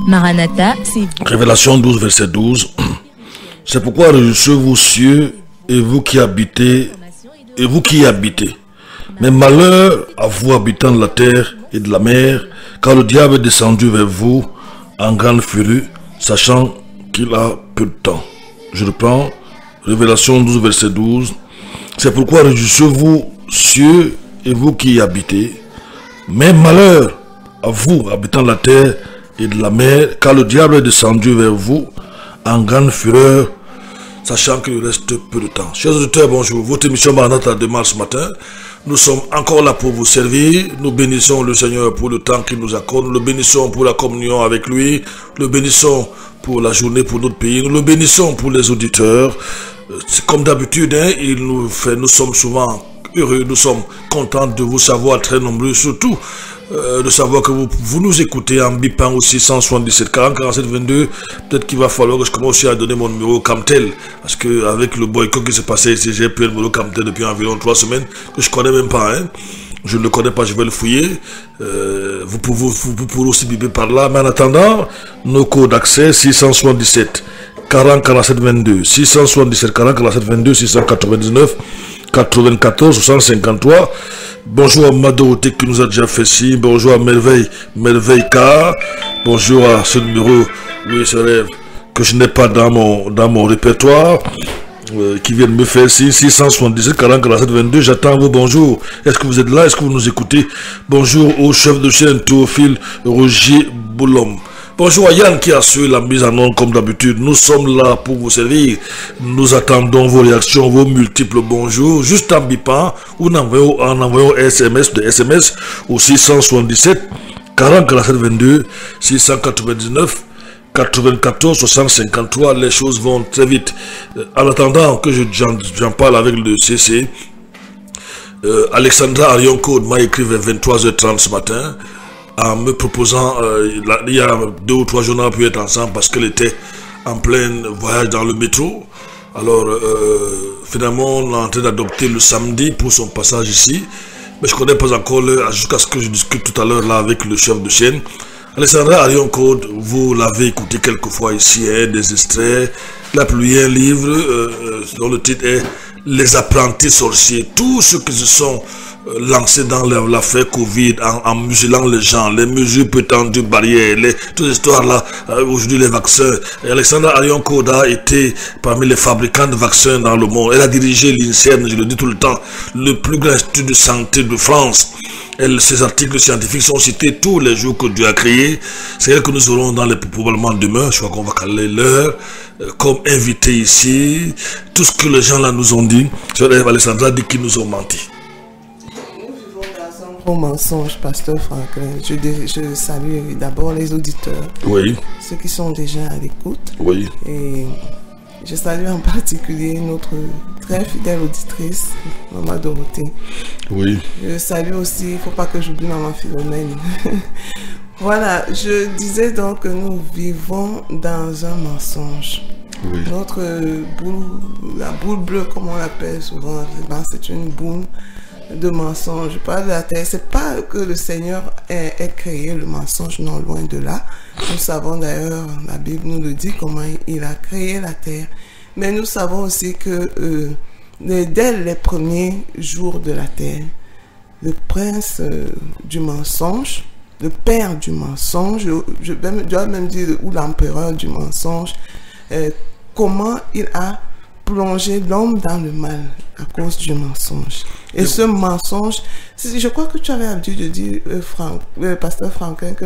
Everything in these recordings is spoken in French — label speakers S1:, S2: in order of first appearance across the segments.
S1: Maranatha, c'est...
S2: Révélation 12, verset 12. C'est pourquoi réjouissez-vous cieux et vous qui habitez, Mais malheur à vous habitants de la terre et de la mer, car le diable est descendu vers vous en grande furie, sachant qu'il a peu de temps. Je reprends, Révélation 12, verset 12. C'est pourquoi réjouissez-vous cieux et vous qui y habitez, mais malheur à vous, habitants de la terre et de la mer, car le diable est descendu vers vous en grande fureur, sachant qu'il reste peu de temps. Chers auditeurs, bonjour. Votre émission Maranatha démarre ce matin. Nous sommes encore là pour vous servir. Nous bénissons le Seigneur pour le temps qu'il nous accorde. Nous le bénissons pour la communion avec lui. Nous le bénissons pour la journée, pour notre pays. Nous le bénissons pour les auditeurs. C'est comme d'habitude, nous sommes souvent heureux, nous sommes contents de vous savoir très nombreux, surtout de savoir que vous nous écoutez en bipant au 677 40 47 22. Peut-être qu'il va falloir que je commence à donner mon numéro Camtel, parce que avec le boycott qui s'est passé ici, j'ai pris le numéro Camtel depuis environ 3 semaines, que je connais même pas, je ne le connais pas, je vais le fouiller. Vous pourrez aussi biper par là, mais en attendant, nos codes d'accès 677 40 47 22, 677 40 47 22, 699 94 60 53. Bonjour à Madoroté qui nous a déjà fait signe. Bonjour à Merveille K. Bonjour à ce numéro, oui, ce rêve que je n'ai pas dans mon répertoire, qui vient de me faire signe. 677 40 47 22. J'attends vos bonjours. Est-ce que vous êtes là? Est-ce que vous nous écoutez? Bonjour au chef de chaîne Théophile Roger Boulom. Bonjour à Yann qui assure la mise en onde comme d'habitude. Nous sommes là pour vous servir. Nous attendons vos réactions, vos multiples bonjours, juste en bipant ou en envoyant SMS au 677 40 47 22 699 94 60 53. Les choses vont très vite. En attendant que j'en parle avec le CC, Alexandra Arionco m'a écrit vers 23h30 ce matin, en me proposant, il y a 2 ou 3 jours, on a pu être ensemble parce qu'elle était en plein voyage dans le métro. Alors, finalement, on est en train d'adopter le samedi pour son passage ici. Mais je ne connais pas encore l'heure, jusqu'à ce que je discute tout à l'heure là avec le chef de chaîne. Alexandra Arion Code, vous l'avez écouté quelques fois ici, des extraits. Il a publié un livre dont le titre est Les apprentis sorciers. Tous ceux qui se sont lancés dans l'affaire Covid en muselant les gens, les mesures prétendues barrières, toutes les histoires là, aujourd'hui les vaccins. Alexandra Arion Code a été parmi les fabricants de vaccins dans le monde. Elle a dirigé l'INSERM, je le dis tout le temps, le plus grand institut de santé de France. Ces articles scientifiques sont cités tous les jours que Dieu a créé. C'est elle que nous aurons probablement demain. Je crois qu'on va caler l'heure comme invité ici. Tout ce que les gens là nous ont dit, Alexandra dit qu'ils nous ont menti.
S3: Au mensonge, pasteur Franklin. Je salue d'abord les auditeurs.
S2: Oui.
S3: Ceux qui sont déjà à l'écoute.
S2: Oui.
S3: Et je salue en particulier notre très fidèle auditrice, Maman Dorothée.
S2: Oui.
S3: Je salue aussi, il ne faut pas que j'oublie Maman Philomène. Voilà, je disais donc que nous vivons dans un mensonge.
S2: Oui.
S3: Notre boule, la boule bleue, comme on l'appelle souvent, c'est une boule de mensonge. Je parle de la terre. C'est pas que le Seigneur ait créé le mensonge, non, loin de là. Nous savons d'ailleurs, la Bible nous le dit, comment il a créé la terre. Mais nous savons aussi que dès les premiers jours de la terre, le prince du mensonge, le père du mensonge, je dois même dire, ou l'empereur du mensonge, comment il a plongé l'homme dans le mal à cause du mensonge. Et ce mensonge, je crois que tu avais l'habitude de dire, pasteur Franklin, que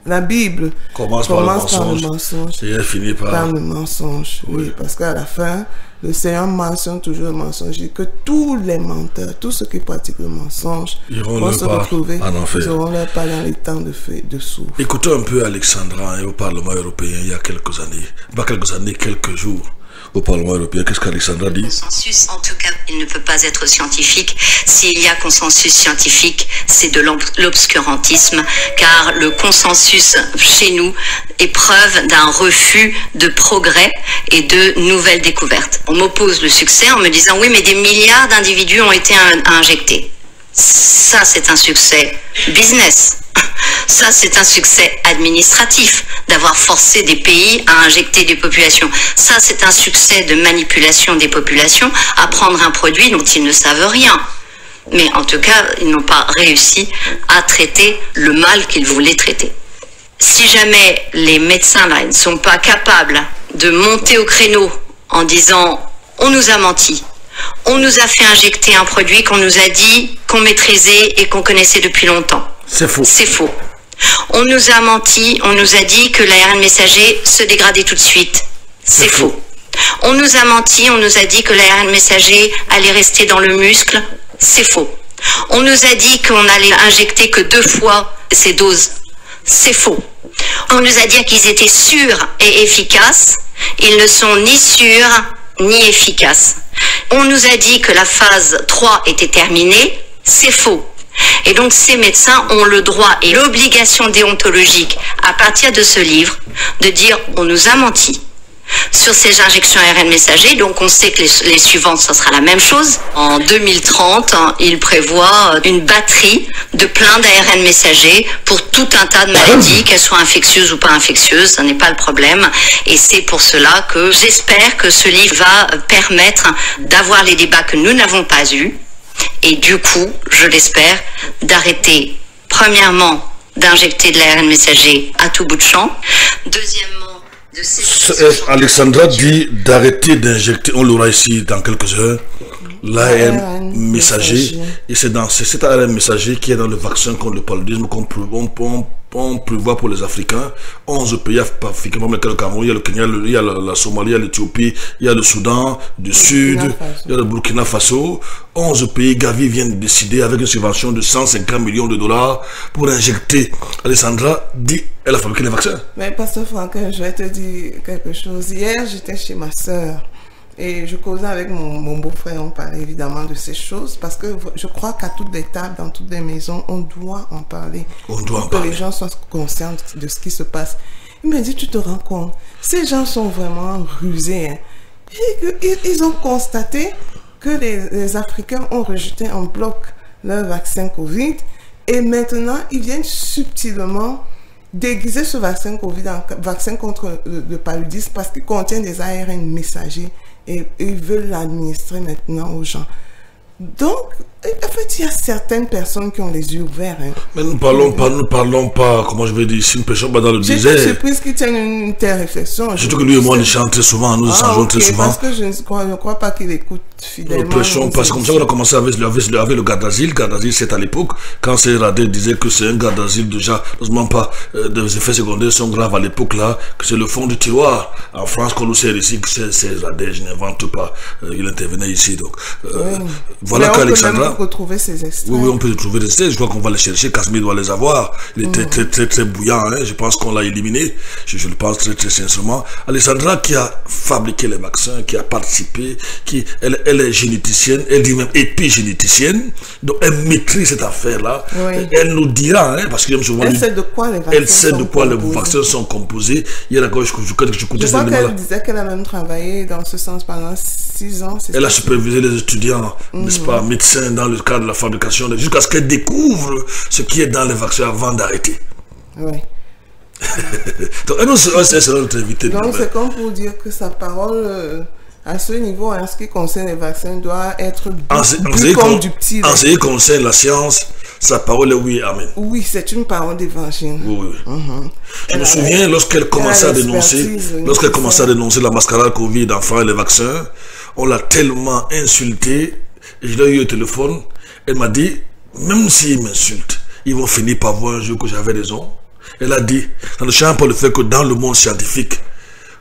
S3: la Bible commence par le mensonge
S2: et elle finit par
S3: le mensonge. Oui, parce qu'à la fin, le Seigneur mentionne toujours le mensonge. Il dit que tous les menteurs, tous ceux qui pratiquent le mensonge vont se retrouver, ils auront leur part dans les temps de sourd.
S2: Écoutons un peu Alexandra au Parlement européen il y a quelques années, pas quelques années, quelques jours. Au Parlement européen, qu'est-ce qu'Alexandra dit?
S4: Consensus, en tout cas, il ne peut pas être scientifique. S'il y a consensus scientifique, c'est de l'obscurantisme, car le consensus chez nous est preuve d'un refus de progrès et de nouvelles découvertes. On m'oppose le succès en me disant oui, mais des milliards d'individus ont été injectés. Ça, c'est un succès business. Ça, c'est un succès administratif, d'avoir forcé des pays à injecter des populations. Ça, c'est un succès de manipulation des populations à prendre un produit dont ils ne savent rien. Mais en tout cas, ils n'ont pas réussi à traiter le mal qu'ils voulaient traiter. Si jamais les médecins là, ne sont pas capables de monter au créneau en disant « on nous a menti », on nous a fait injecter un produit qu'on nous a dit qu'on maîtrisait et qu'on connaissait depuis longtemps.
S2: C'est faux.
S4: C'est faux. On nous a menti, on nous a dit que l'ARN messager se dégradait tout de suite. C'est faux. On nous a menti, on nous a dit que l'ARN messager allait rester dans le muscle. C'est faux. On nous a dit qu'on allait injecter que 2 fois ces doses. C'est faux. On nous a dit qu'ils étaient sûrs et efficaces. Ils ne sont ni sûrs ni efficaces. On nous a dit que la phase 3 était terminée. C'est faux. Et donc ces médecins ont le droit et l'obligation déontologique à partir de ce livre de dire on nous a menti sur ces injections ARN messager. Donc on sait que les suivantes, ce sera la même chose. En 2030, il prévoit une batterie de plein d'ARN messager pour tout un tas de maladies, qu'elles soient infectieuses ou pas infectieuses, ça n'est pas le problème. Et c'est pour cela que j'espère que ce livre va permettre d'avoir les débats que nous n'avons pas eus. Et du coup, je l'espère, d'arrêter, premièrement, d'injecter de l'ARN messager à tout bout de champ. Deuxièmement,
S2: Alexandra dit d'arrêter d'injecter, on l'aura ici dans quelques heures, l'ARN messager. Et c'est cet ARN messager qui est dans le vaccin contre le paludisme qu'on prévoit pour les Africains. 11 pays africains, comme le Cameroun, il y a le Kenya, il y a la Somalie, il y a l'Éthiopie, il y a le Soudan du Sud, il y a le Burkina Faso. 11 pays, Gavi vient de décider avec une subvention de 150 millions de dollars pour injecter. Alexandra dit, elle a fabriqué les vaccins.
S3: Mais Pasteur Franquin, je vais te dire quelque chose. Hier, j'étais chez ma soeur et je causais avec mon beau-frère. On parlait évidemment de ces choses parce que je crois qu'à toutes les tables, dans toutes les maisons, on doit en parler.
S2: On doit en
S3: parler. Pour
S2: parler.
S3: que les gens soient conscients de ce qui se passe. Il m'a dit, tu te rends compte, ces gens sont vraiment rusés. Hein. Ils ont constaté que les Africains ont rejeté en bloc leur vaccin Covid et maintenant, ils viennent subtilement déguiser ce vaccin Covid en vaccin contre le paludisme parce qu'il contient des ARN messagers et ils veulent l'administrer maintenant aux gens. Donc, en fait, il y a certaines personnes qui ont les yeux ouverts. Hein.
S2: Mais nous parlons pas, comment je vais dire, si nous pêchons pas dans le désert.
S3: J'étais surprise qu'ils tiennent une telle réflexion.
S2: Surtout que lui et moi, on chante très souvent, nous échangeons très souvent.
S3: Parce que je ne crois pas qu'il écoute fidèlement.
S2: Nous prêchons, parce que comme ça, on a commencé avec le garde d'asile. Garde d'asile, c'est à l'époque, quand c'est Radé disait que c'est un garde d'asile, déjà, non pas des effets secondaires sont graves à l'époque là, que c'est le fond du tiroir. En France, qu'on nous sert ici, que c'est Radé, je n'invente pas. Il intervenait ici, donc. Voilà qu'Alexandra.
S3: Retrouver ces extraits.
S2: Oui, on peut retrouver des extraits. Je crois qu'on va les chercher. Casimir doit les avoir. Il était très bouillant. Hein. Je pense qu'on l'a éliminé. Je le pense très sincèrement. Alexandra qui a fabriqué les vaccins, qui a participé, elle est généticienne, elle dit même épigénéticienne. Donc elle maîtrise cette affaire-là. Oui. Elle nous dira, hein, parce que souvent,
S3: elle sait de quoi les
S2: vaccins sont composés. Il y a la gauche que je crois
S3: qu'elle disait qu'elle a même travaillé dans ce sens pendant 6 ans.
S2: Elle a supervisé les étudiants, n'est-ce pas, médecins dans le cadre de la fabrication, jusqu'à ce qu'elle découvre ce qui est dans les vaccins avant d'arrêter.
S3: Oui.
S2: Donc, c'est notre invité.
S3: Donc, c'est comme pour dire que sa parole, à ce niveau, en ce qui concerne les vaccins, doit être plus conductive.
S2: En ce qui concerne la science, sa parole est oui, amen.
S3: Oui, c'est une parole d'évangile.
S2: Oui. Je me souviens, lorsqu'elle commençait à dénoncer la mascarade Covid, enfin, et les vaccins, on l'a tellement insulté. Je l'ai eu au téléphone, elle m'a dit, même s'ils m'insultent, ils vont finir par voir un jour que j'avais raison. Elle a dit, ça ne change pas le fait que dans le monde scientifique,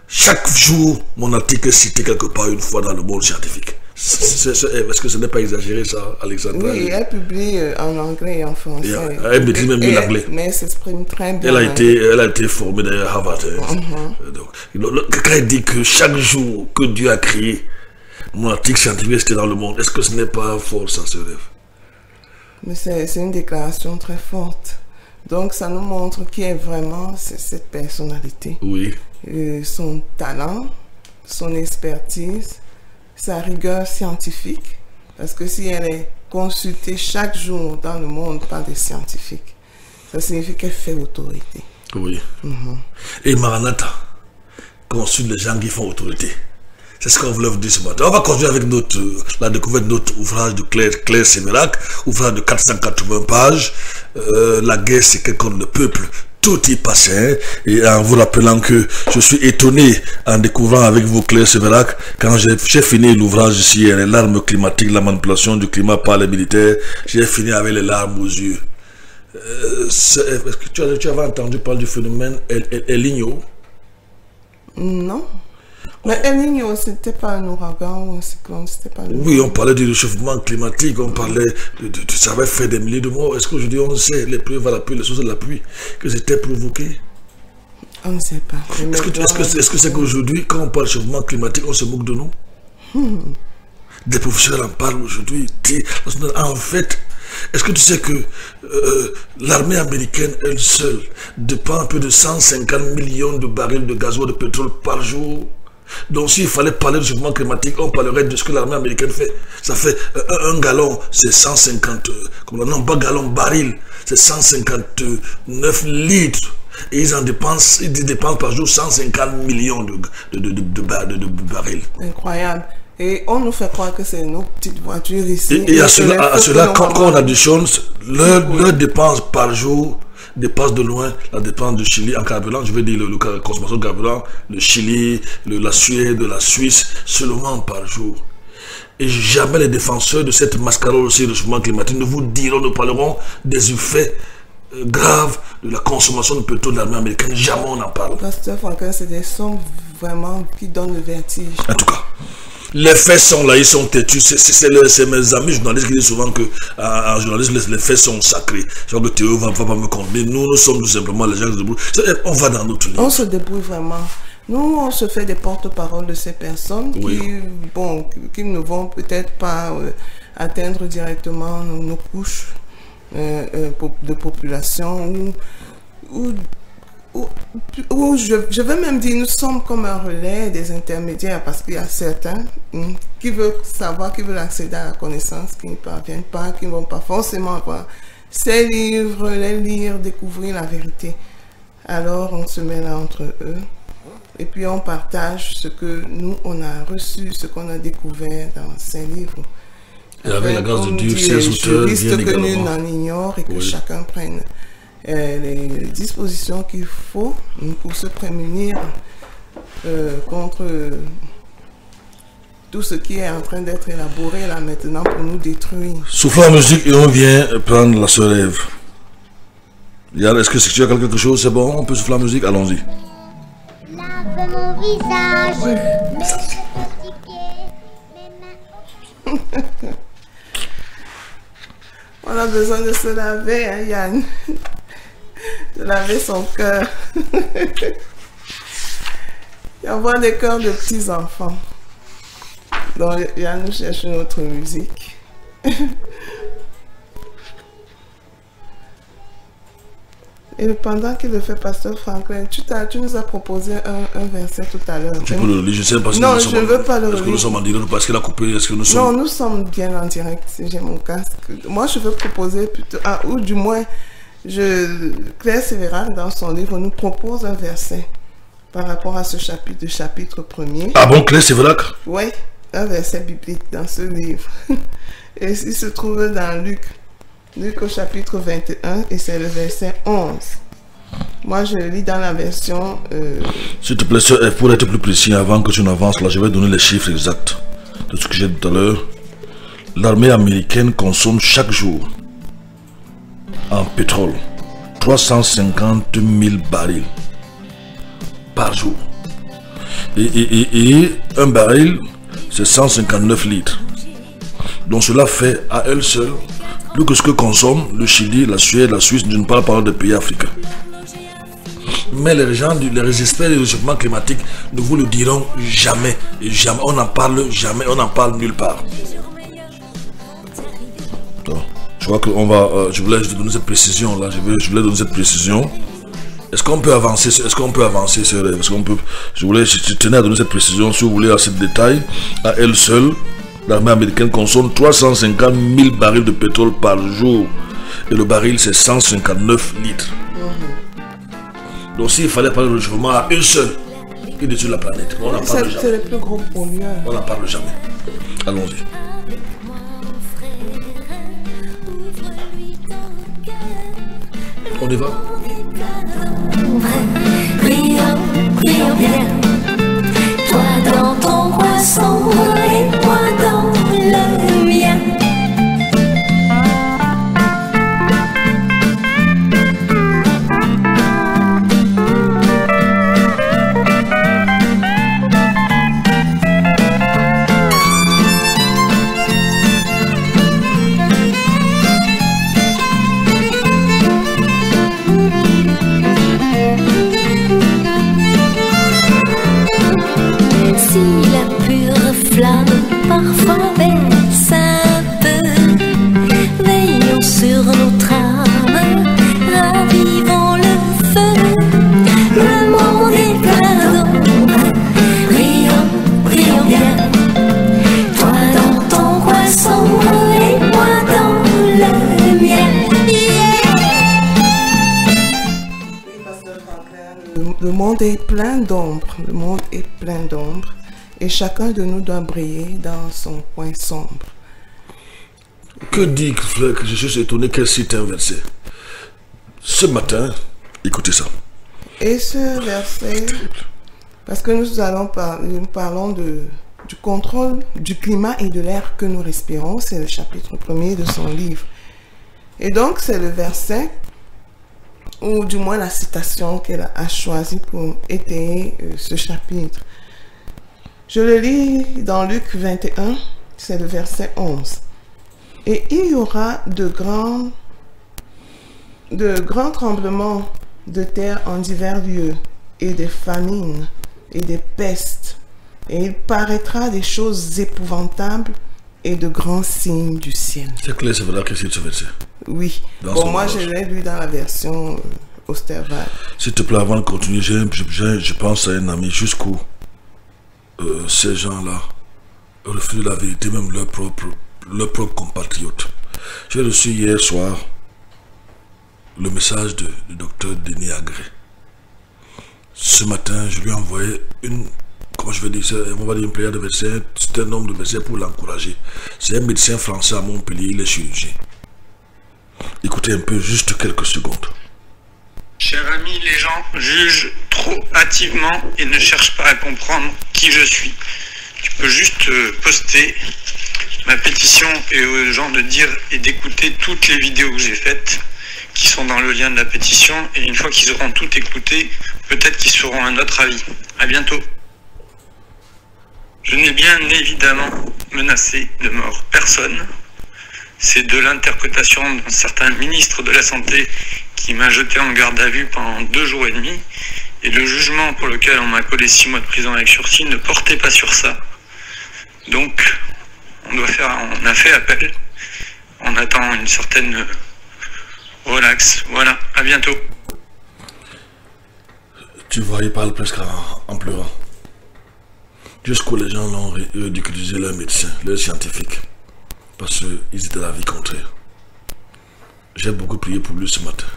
S2: chaque jour, mon article est cité quelque part une fois dans le monde scientifique. Est-ce que ce n'est pas exagéré ça, Alexandra?
S3: Oui, elle publie en anglais et en français.
S2: Elle maîtrise même mieux l'anglais.
S3: Mais elle s'exprime très bien.
S2: Elle a été formée d'ailleurs à Harvard. Donc, quand elle dit que chaque jour que Dieu a créé, mon article scientifique c'était dans le monde, est-ce que ce n'est pas fort, ça se rêve?
S3: Mais c'est une déclaration très forte. Donc ça nous montre qui est vraiment cette personnalité.
S2: Oui.
S3: Son talent, son expertise, sa rigueur scientifique. Parce que si elle est consultée chaque jour dans le monde par des scientifiques, Ça signifie qu'elle fait autorité.
S2: Oui. Et Maranatha consulte les gens qui font autorité. C'est ce qu'on voulait vous dire ce matin. On va continuer avec la découverte de notre ouvrage de Claire Sévérac, ouvrage de 480 pages. La guerre, c'est qu'elle contre le peuple. Tout y passait, et en vous rappelant que je suis étonné en découvrant avec vous Claire Sévérac, quand j'ai fini l'ouvrage ici, les larmes climatiques, la manipulation du climat par les militaires, j'ai fini avec les larmes aux yeux. Est-ce que tu avais entendu parler du phénomène El Niño? Non.
S3: Mais El Niño, c'était pas un ouragan ou un cyclone, c'était pas...
S2: Oui, on parlait du réchauffement climatique, on parlait ça avait fait des milliers de morts. Est-ce qu'aujourd'hui on sait les pluies, la pluie, les sources de la pluie, que c'était provoqué?
S3: On ne sait pas.
S2: Est-ce que c'est qu'aujourd'hui, quand on parle de réchauffement climatique, on se moque de nous? Des professeurs en parlent aujourd'hui. En fait, est-ce que tu sais que l'armée américaine, elle seule, dépend un peu de 150 millions de barils de gasoil de pétrole par jour? Donc s'il fallait parler de changement climatique, on parlerait de ce que l'armée américaine fait. Ça fait un gallon, c'est 150, non pas gallon, baril, c'est 159 litres. Et ils dépensent par jour 150 millions de barils.
S3: Incroyable. Et on nous fait croire que c'est nos petites voitures ici.
S2: Et à cela, quand on additionne, leur dépense par jour dépasse de loin la dépense du Chili en carburant, je veux dire la consommation de carburant, le Chili, la Suède, la Suisse, seulement par jour. Et jamais les défenseurs de cette mascarade aussi de changement climatique nous parleront des effets graves de la consommation de pétrole de l'armée américaine. Jamais on en parle.
S3: Pasteur Franklin, c'est des sons vraiment qui donnent le vertige.
S2: En tout cas, les faits sont là, ils sont têtus. C'est mes amis journalistes qui disent souvent que en journalisme, les faits sont sacrés. Je crois que Théo va pas me contenir. Nous sommes tout simplement les gens qui se débrouillent. On va dans notre ligne.
S3: On se débrouille vraiment. Nous, on se fait des porte-paroles de ces personnes qui ne vont peut-être pas atteindre directement nos couches de population ou je veux même dire, nous sommes comme un relais des intermédiaires parce qu'il y a certains qui veulent savoir, qui veulent accéder à la connaissance, qui ne parviennent pas, qui ne vont pas forcément avoir ces livres, les lire, découvrir la vérité. Alors on se met là entre eux et puis on partage ce que nous on a reçu, ce qu'on a découvert dans ces livres.
S2: Et avec la grâce de Dieu, ces auteurs viennent également.
S3: Que nul n'en ignore et que chacun prenne les dispositions qu'il faut pour se prémunir contre tout ce qui est en train d'être élaboré là maintenant pour nous détruire.
S2: Souffle en musique et on vient prendre la se lève. Yann, est-ce que tu as quelque chose? C'est bon, on peut souffler en musique? Allons-y.
S1: Lave mon visage, mes cheveux mes mains.
S3: On a besoin de se laver, hein, Yann. De laver son cœur. Et avoir des cœurs de petits enfants. Donc Yann nous cherche une autre musique. Et pendant qu'il le fait, Pasteur Franklin, tu nous as proposé un verset tout à l'heure.
S2: Tu peux le lire, je sais pas si
S3: non, je ne veux pas le relire.
S2: Est-ce que nous sommes en direct ou parce qu'il a coupé? Est-ce que nous sommes...
S3: Non, nous sommes bien en direct, j'ai mon casque. Moi, je veux proposer plutôt, ou du moins, Claire Sévérac, dans son livre, nous propose un verset par rapport à ce chapitre 1er.
S2: Ah bon, Claire Sévérac?
S3: Oui, un verset biblique dans ce livre. Et il se trouve dans Luc au chapitre 21 et c'est le verset 11. Moi, je le lis dans la version...
S2: S'il te plaît, pour être plus précis, avant que tu n'avances là, je vais donner les chiffres exacts de ce que j'ai dit tout à l'heure. L'armée américaine consomme chaque jour en pétrole 350 000 barils par jour. Et un baril, c'est 159 litres. Donc cela fait à elle seule plus que ce que consomment le Chili, la Suède, la Suisse, je ne parle pas des pays africains. Mais les experts du réchauffement climatique ne vous le diront jamais. Jamais. On n'en parle jamais, on n'en parle nulle part. Donc, je crois qu'on va... je voulais te donner cette précision là. Je voulais donner cette précision. Est-ce qu'on peut avancer? Est-ce qu'on peut avancer? Est-ce qu'on peut... Je tenais à donner cette précision. Si vous voulez assez de détails, à elle seule, l'armée américaine consomme 350 000 barils de pétrole par jour. Et le baril, c'est 159 litres. Donc s'il fallait parler de réchauffement à une seule, qui détruit la planète, on n'en parle jamais.
S3: C'est le plus gros pollueur.
S2: On n'en parle jamais. Allons-y. On y va?
S5: Prions, prions bien. Toi dans ton coin sombre et moi dans le mien. Parfois baisse un peu, veillons sur notre âme, ravivons le feu, le monde est plein d'ombre, prions bien, toi dans ton coin sombre et moi dans le mien.
S3: Le monde est plein d'ombre, le monde est plein d'ombre. Et chacun de nous doit briller dans son coin sombre.
S2: Que dit frère que je suis étonné qu'elle cite un verset? Ce matin, écoutez ça.
S3: Et ce verset, parce que nous parlons du contrôle du climat et de l'air que nous respirons, c'est le chapitre 1er de son livre. Et donc c'est le verset, ou du moins la citation qu'elle a choisie pour étayer ce chapitre. Je le lis dans Luc 21, c'est le verset 11. Et il y aura de grands tremblements de terre en divers lieux, et des famines, et des pestes. Et il paraîtra des choses épouvantables et de grands signes du ciel.
S2: C'est clair, c'est vrai que c'est ce verset.
S3: Oui. Bon, moi, je l'ai lu dans la version Osterwald.
S2: S'il te plaît, avant de continuer, je pense à un ami jusqu'où ces gens-là refusent la vérité, même leurs propres compatriotes. J'ai reçu hier soir le message du docteur Denis Agré. Ce matin, je lui ai envoyé comment je vais dire ça, on va dire une pléiade de versets, c'est un nombre de versets pour l'encourager. C'est un médecin français à Montpellier, il est chirurgien. Écoutez un peu, juste quelques secondes.
S6: Chers amis, les gens jugent trop hâtivement et ne cherchent pas à comprendre qui je suis. Tu peux juste poster ma pétition et aux gens de dire et d'écouter toutes les vidéos que j'ai faites qui sont dans le lien de la pétition, et une fois qu'ils auront tout écouté, peut-être qu'ils seront un autre avis. À bientôt. Je n'ai bien évidemment menacé de mort personne. C'est de l'interprétation d'un certain ministre de la Santé qui m'a jeté en garde à vue pendant 2 jours et demi, et le jugement pour lequel on m'a collé 6 mois de prison avec sursis ne portait pas sur ça. Donc, on a fait appel. On attend une certaine relax. Voilà, à bientôt.
S2: Tu vois, il parle presque en pleurant. Jusqu'où les gens l'ont ridiculisé, leurs médecins, leurs scientifiques, parce qu'ils étaient d'avis contraire. J'ai beaucoup prié pour lui ce matin.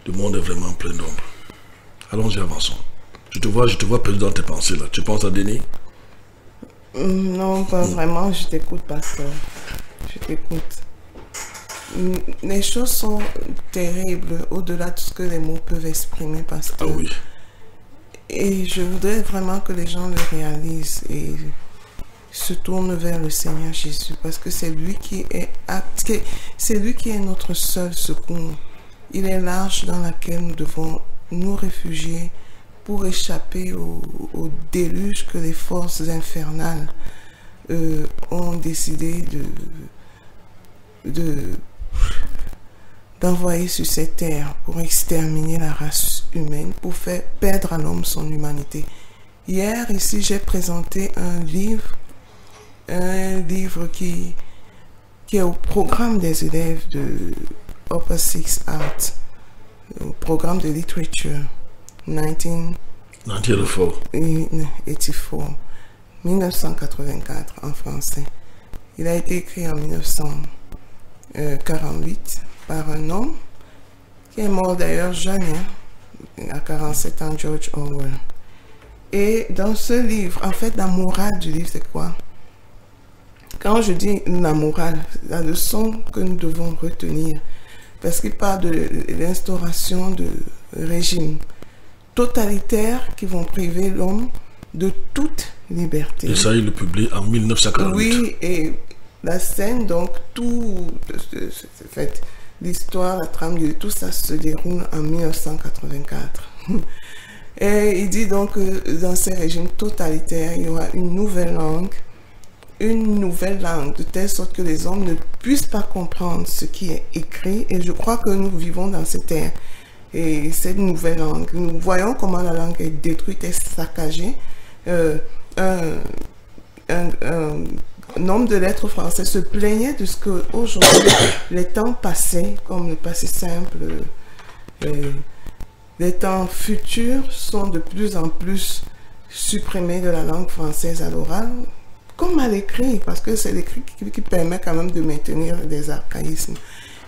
S2: Le monde est vraiment plein d'ombre. Allons-y, avançons. Je te vois perdu dans tes pensées là. Tu penses à Denis?
S3: Non, pas vraiment. Je t'écoute, pasteur. Je t'écoute. Les choses sont terribles au-delà de ce que les mots peuvent exprimer, pasteur.
S2: Ah oui.
S3: Et je voudrais vraiment que les gens le réalisent et se tournent vers le Seigneur Jésus, parce que c'est lui qui est notre seul secours. Il est l'arche dans laquelle nous devons nous réfugier pour échapper au déluge que les forces infernales ont décidé d'envoyer sur cette terre pour exterminer la race humaine, pour faire perdre à l'homme son humanité. Hier, ici, j'ai présenté un livre qui est au programme des élèves de Upper Six Arts, au programme de literature 1984 en français. Il a été écrit en 1948 par un homme qui est mort d'ailleurs jeune, hein, à 47 ans, George Orwell. Et dans ce livre, en fait, la morale du livre, c'est quoi? Quand je dis la morale, la leçon que nous devons retenir, parce qu'il parle de l'instauration de régimes totalitaires qui vont priver l'homme de toute liberté.
S2: Et ça, il le publie en 1948.
S3: Oui, et la scène, donc, tout, fait, l'histoire, la trame, tout ça se déroule en 1984. Et il dit donc que dans ces régimes totalitaires, il y aura une nouvelle langue, de telle sorte que les hommes ne puissent pas comprendre ce qui est écrit. Et je crois que nous vivons dans cette ère. Et cette nouvelle langue, nous voyons comment la langue est détruite et saccagée. Un homme de lettres français se plaignait de ce que aujourd'hui les temps passés, comme le passé simple, les temps futurs sont de plus en plus supprimés de la langue française à l'oral, comme à l'écrit, parce que c'est l'écrit qui permet quand même de maintenir des archaïsmes.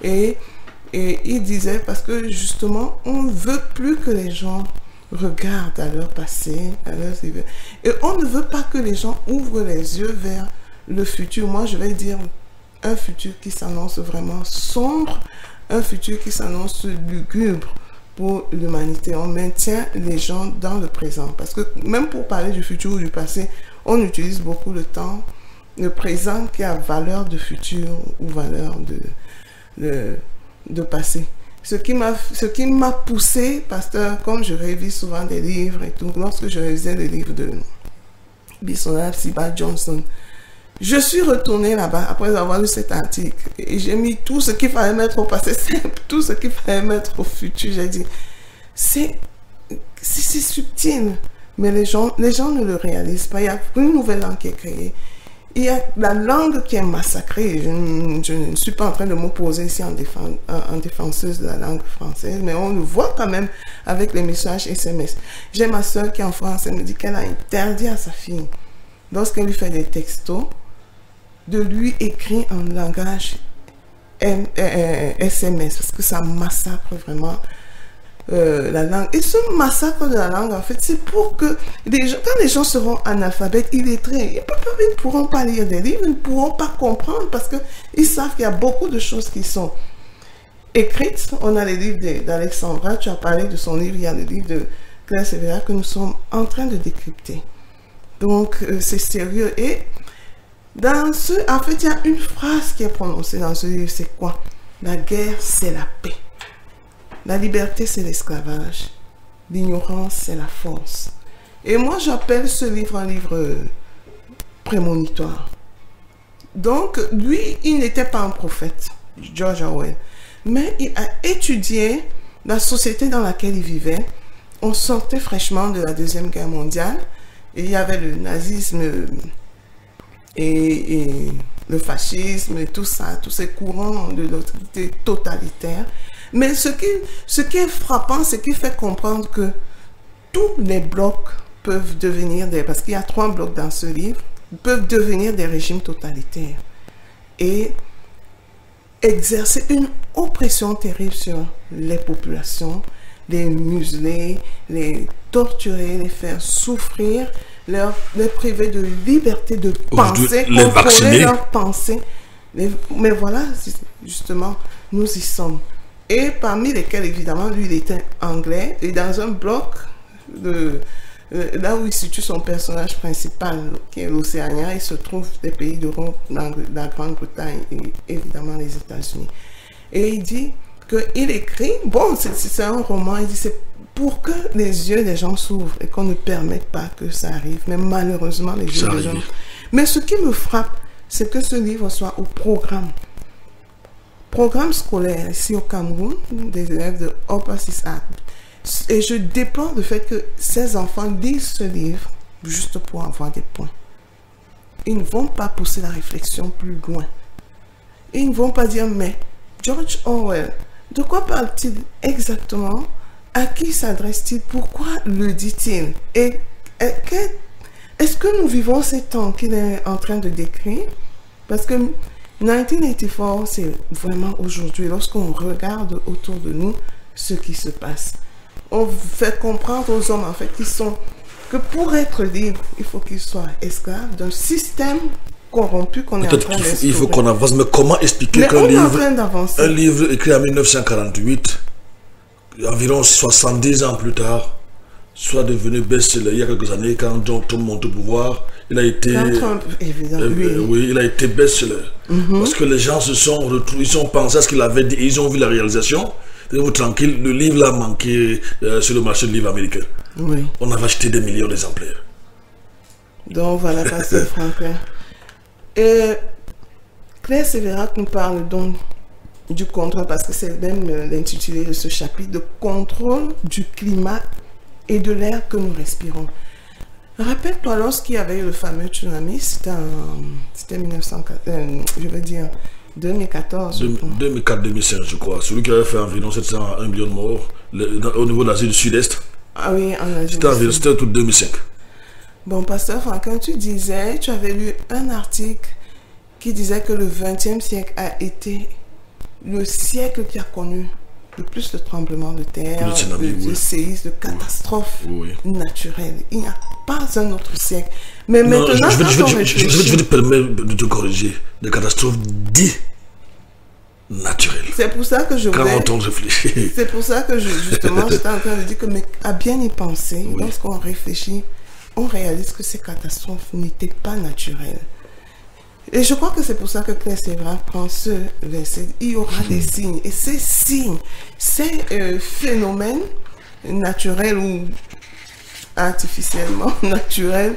S3: Et il disait, parce que justement, on ne veut plus que les gens regardent à leur passé, à leurs événements. Et on ne veut pas que les gens ouvrent les yeux vers le futur. Moi, je vais dire un futur qui s'annonce vraiment sombre, un futur qui s'annonce lugubre pour l'humanité. On maintient les gens dans le présent. Parce que même pour parler du futur ou du passé, on utilise beaucoup le temps, le présent qui a valeur de futur ou valeur de passé. Ce qui m'a poussé, pasteur, comme je révise souvent des livres et tout, lorsque je révisais le livre de Bisola Siba Johnson, je suis retournée là-bas après avoir lu cet article et j'ai mis tout ce qu'il fallait mettre au passé simple, tout ce qu'il fallait mettre au futur. J'ai dit, c'est subtil, mais les gens ne le réalisent pas. Il y a une nouvelle langue qui est créée. Il y a la langue qui est massacrée. Je ne suis pas en train de m'opposer ici en défenseuse de la langue française, mais on le voit quand même avec les messages SMS. J'ai ma soeur qui est en France, elle me dit qu'elle a interdit à sa fille, lorsqu'elle lui fait des textos, de lui écrire en langage SMS, parce que ça massacre vraiment la langue. Et ce massacre de la langue, en fait, c'est pour que quand les gens seront analphabètes, illettrés, ils ne pourront pas lire des livres, ils ne pourront pas comprendre, parce qu'ils savent qu'il y a beaucoup de choses qui sont écrites. On a les livres d'Alexandra, tu as parlé de son livre, il y a le livre de Claire Sévéra que nous sommes en train de décrypter. Donc, c'est sérieux. Et en fait, il y a une phrase qui est prononcée dans ce livre, c'est quoi? La guerre, c'est la paix. La liberté, c'est l'esclavage. L'ignorance, c'est la force. Et moi, j'appelle ce livre un livre prémonitoire. Donc, lui, il n'était pas un prophète, George Orwell. Mais il a étudié la société dans laquelle il vivait. On sortait fraîchement de la Deuxième Guerre mondiale. Et il y avait le nazisme et le fascisme et tout ça, tous ces courants de l'autorité totalitaire. Mais ce qui est frappant, c'est qu'il fait comprendre que tous les blocs peuvent devenir parce qu'il y a 3 blocs dans ce livre, peuvent devenir des régimes totalitaires et exercer une oppression terrible sur les populations, les museler, les torturer, les faire souffrir, les priver de liberté de penser, contrôler leurs pensées. Mais voilà, justement, nous y sommes. Et parmi lesquels, évidemment, lui, il était anglais. Et dans un bloc, là où il situe son personnage principal, qui est l'Océania, il se trouve des pays d'Europe, la Grande-Bretagne et évidemment les États-Unis. Et il dit qu'il écrit, bon, c'est un roman, il dit c'est pour que les yeux des gens s'ouvrent et qu'on ne permette pas que ça arrive. Mais malheureusement, les yeux des gens... Mais ce qui me frappe, c'est que ce livre soit au programme scolaire ici au Cameroun, des élèves de Upper 6A. Et je déplore le fait que ces enfants lisent ce livre juste pour avoir des points. Ils ne vont pas pousser la réflexion plus loin. Ils ne vont pas dire, mais George Orwell, de quoi parle-t-il exactement? À qui s'adresse-t-il? Pourquoi le dit-il? Et est-ce que nous vivons ces temps qu'il est en train de décrire? Parce que 1984, c'est vraiment aujourd'hui, lorsqu'on regarde autour de nous ce qui se passe. On fait comprendre aux hommes, en fait, que pour être libre, il faut qu'ils soient esclaves d'un système corrompu qu'on est en train d'instaurer.
S2: Il faut qu'on avance, mais comment expliquer qu'un livre écrit en 1948, environ 70 ans plus tard, soit devenu best-seller il y a quelques années, quand John Trump monte au pouvoir, il a été...
S3: Trump, évidemment,
S2: oui, il a été best-seller. Parce que les gens se sont retrouvés, ils ont pensé à ce qu'il avait dit, ils ont vu la réalisation. Tenez-vous tranquille, le livre l'a manqué sur le marché du livre américain.
S3: Oui.
S2: On avait acheté des millions d'exemplaires.
S3: Donc voilà, Pasteur Franklin. Et Claire Sévérac nous parle donc du contrôle, parce que c'est même l'intitulé de ce chapitre, de contrôle du climat et de l'air que nous respirons. Rappelle-toi, lorsqu'il y avait eu le fameux tsunami, c'était 2014.
S2: 2004-2005, je crois. Celui qui avait fait environ 700 à 1 million de morts au niveau de l'Asie du Sud-Est.
S3: Ah oui, en Asie.
S2: C'était tout 2005.
S3: Bon, Pasteur Franklin, tu avais lu un article qui disait que le XXe siècle a été le siècle qui a connu le plus de tremblements de terre, de séismes, de catastrophes naturelles. Il n'y a pas un autre siècle. Mais maintenant,
S2: je vais te permettre de te corriger. Des catastrophes dites naturelles.
S3: C'est pour ça que je voulais...
S2: Quand on réfléchit.
S3: C'est pour ça que justement, j'étais en train de dire que, mais à bien y penser, lorsqu'on réfléchit, on réalise que ces catastrophes n'étaient pas naturelles. Et je crois que c'est pour ça que Claire Sévérac prend ce verset. Il y aura des signes. Et ces signes, ces phénomènes naturels ou artificiellement naturels,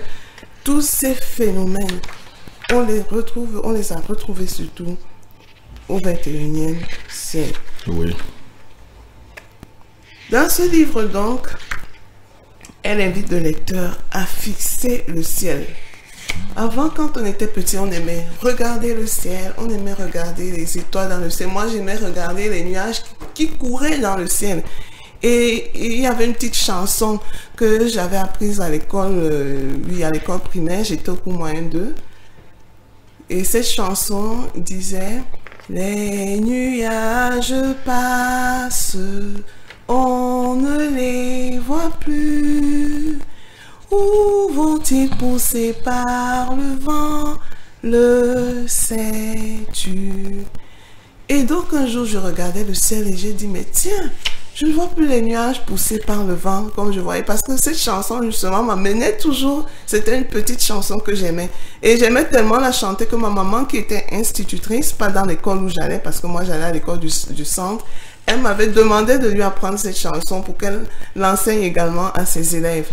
S3: tous ces phénomènes, on les a retrouvés surtout au XXIe siècle.
S2: Oui.
S3: Dans ce livre donc, elle invite le lecteur à fixer le ciel. Avant, quand on était petit, on aimait regarder le ciel, on aimait regarder les étoiles dans le ciel. Moi, j'aimais regarder les nuages qui couraient dans le ciel. Et il y avait une petite chanson que j'avais apprise à l'école, à l'école primaire, j'étais au cours moyen 2. Et cette chanson disait « Les nuages passent, on ne les voit plus. Où vont-ils pousser par le vent, le sais-tu » Et donc un jour, je regardais le ciel et j'ai dit « Mais tiens, je ne vois plus les nuages poussés par le vent comme je voyais. » Parce que cette chanson, justement, m'amenait toujours. C'était une petite chanson que j'aimais. Et j'aimais tellement la chanter que ma maman, qui était institutrice, pas dans l'école où j'allais, parce que moi, j'allais à l'école du centre, elle m'avait demandé de lui apprendre cette chanson pour qu'elle l'enseigne également à ses élèves.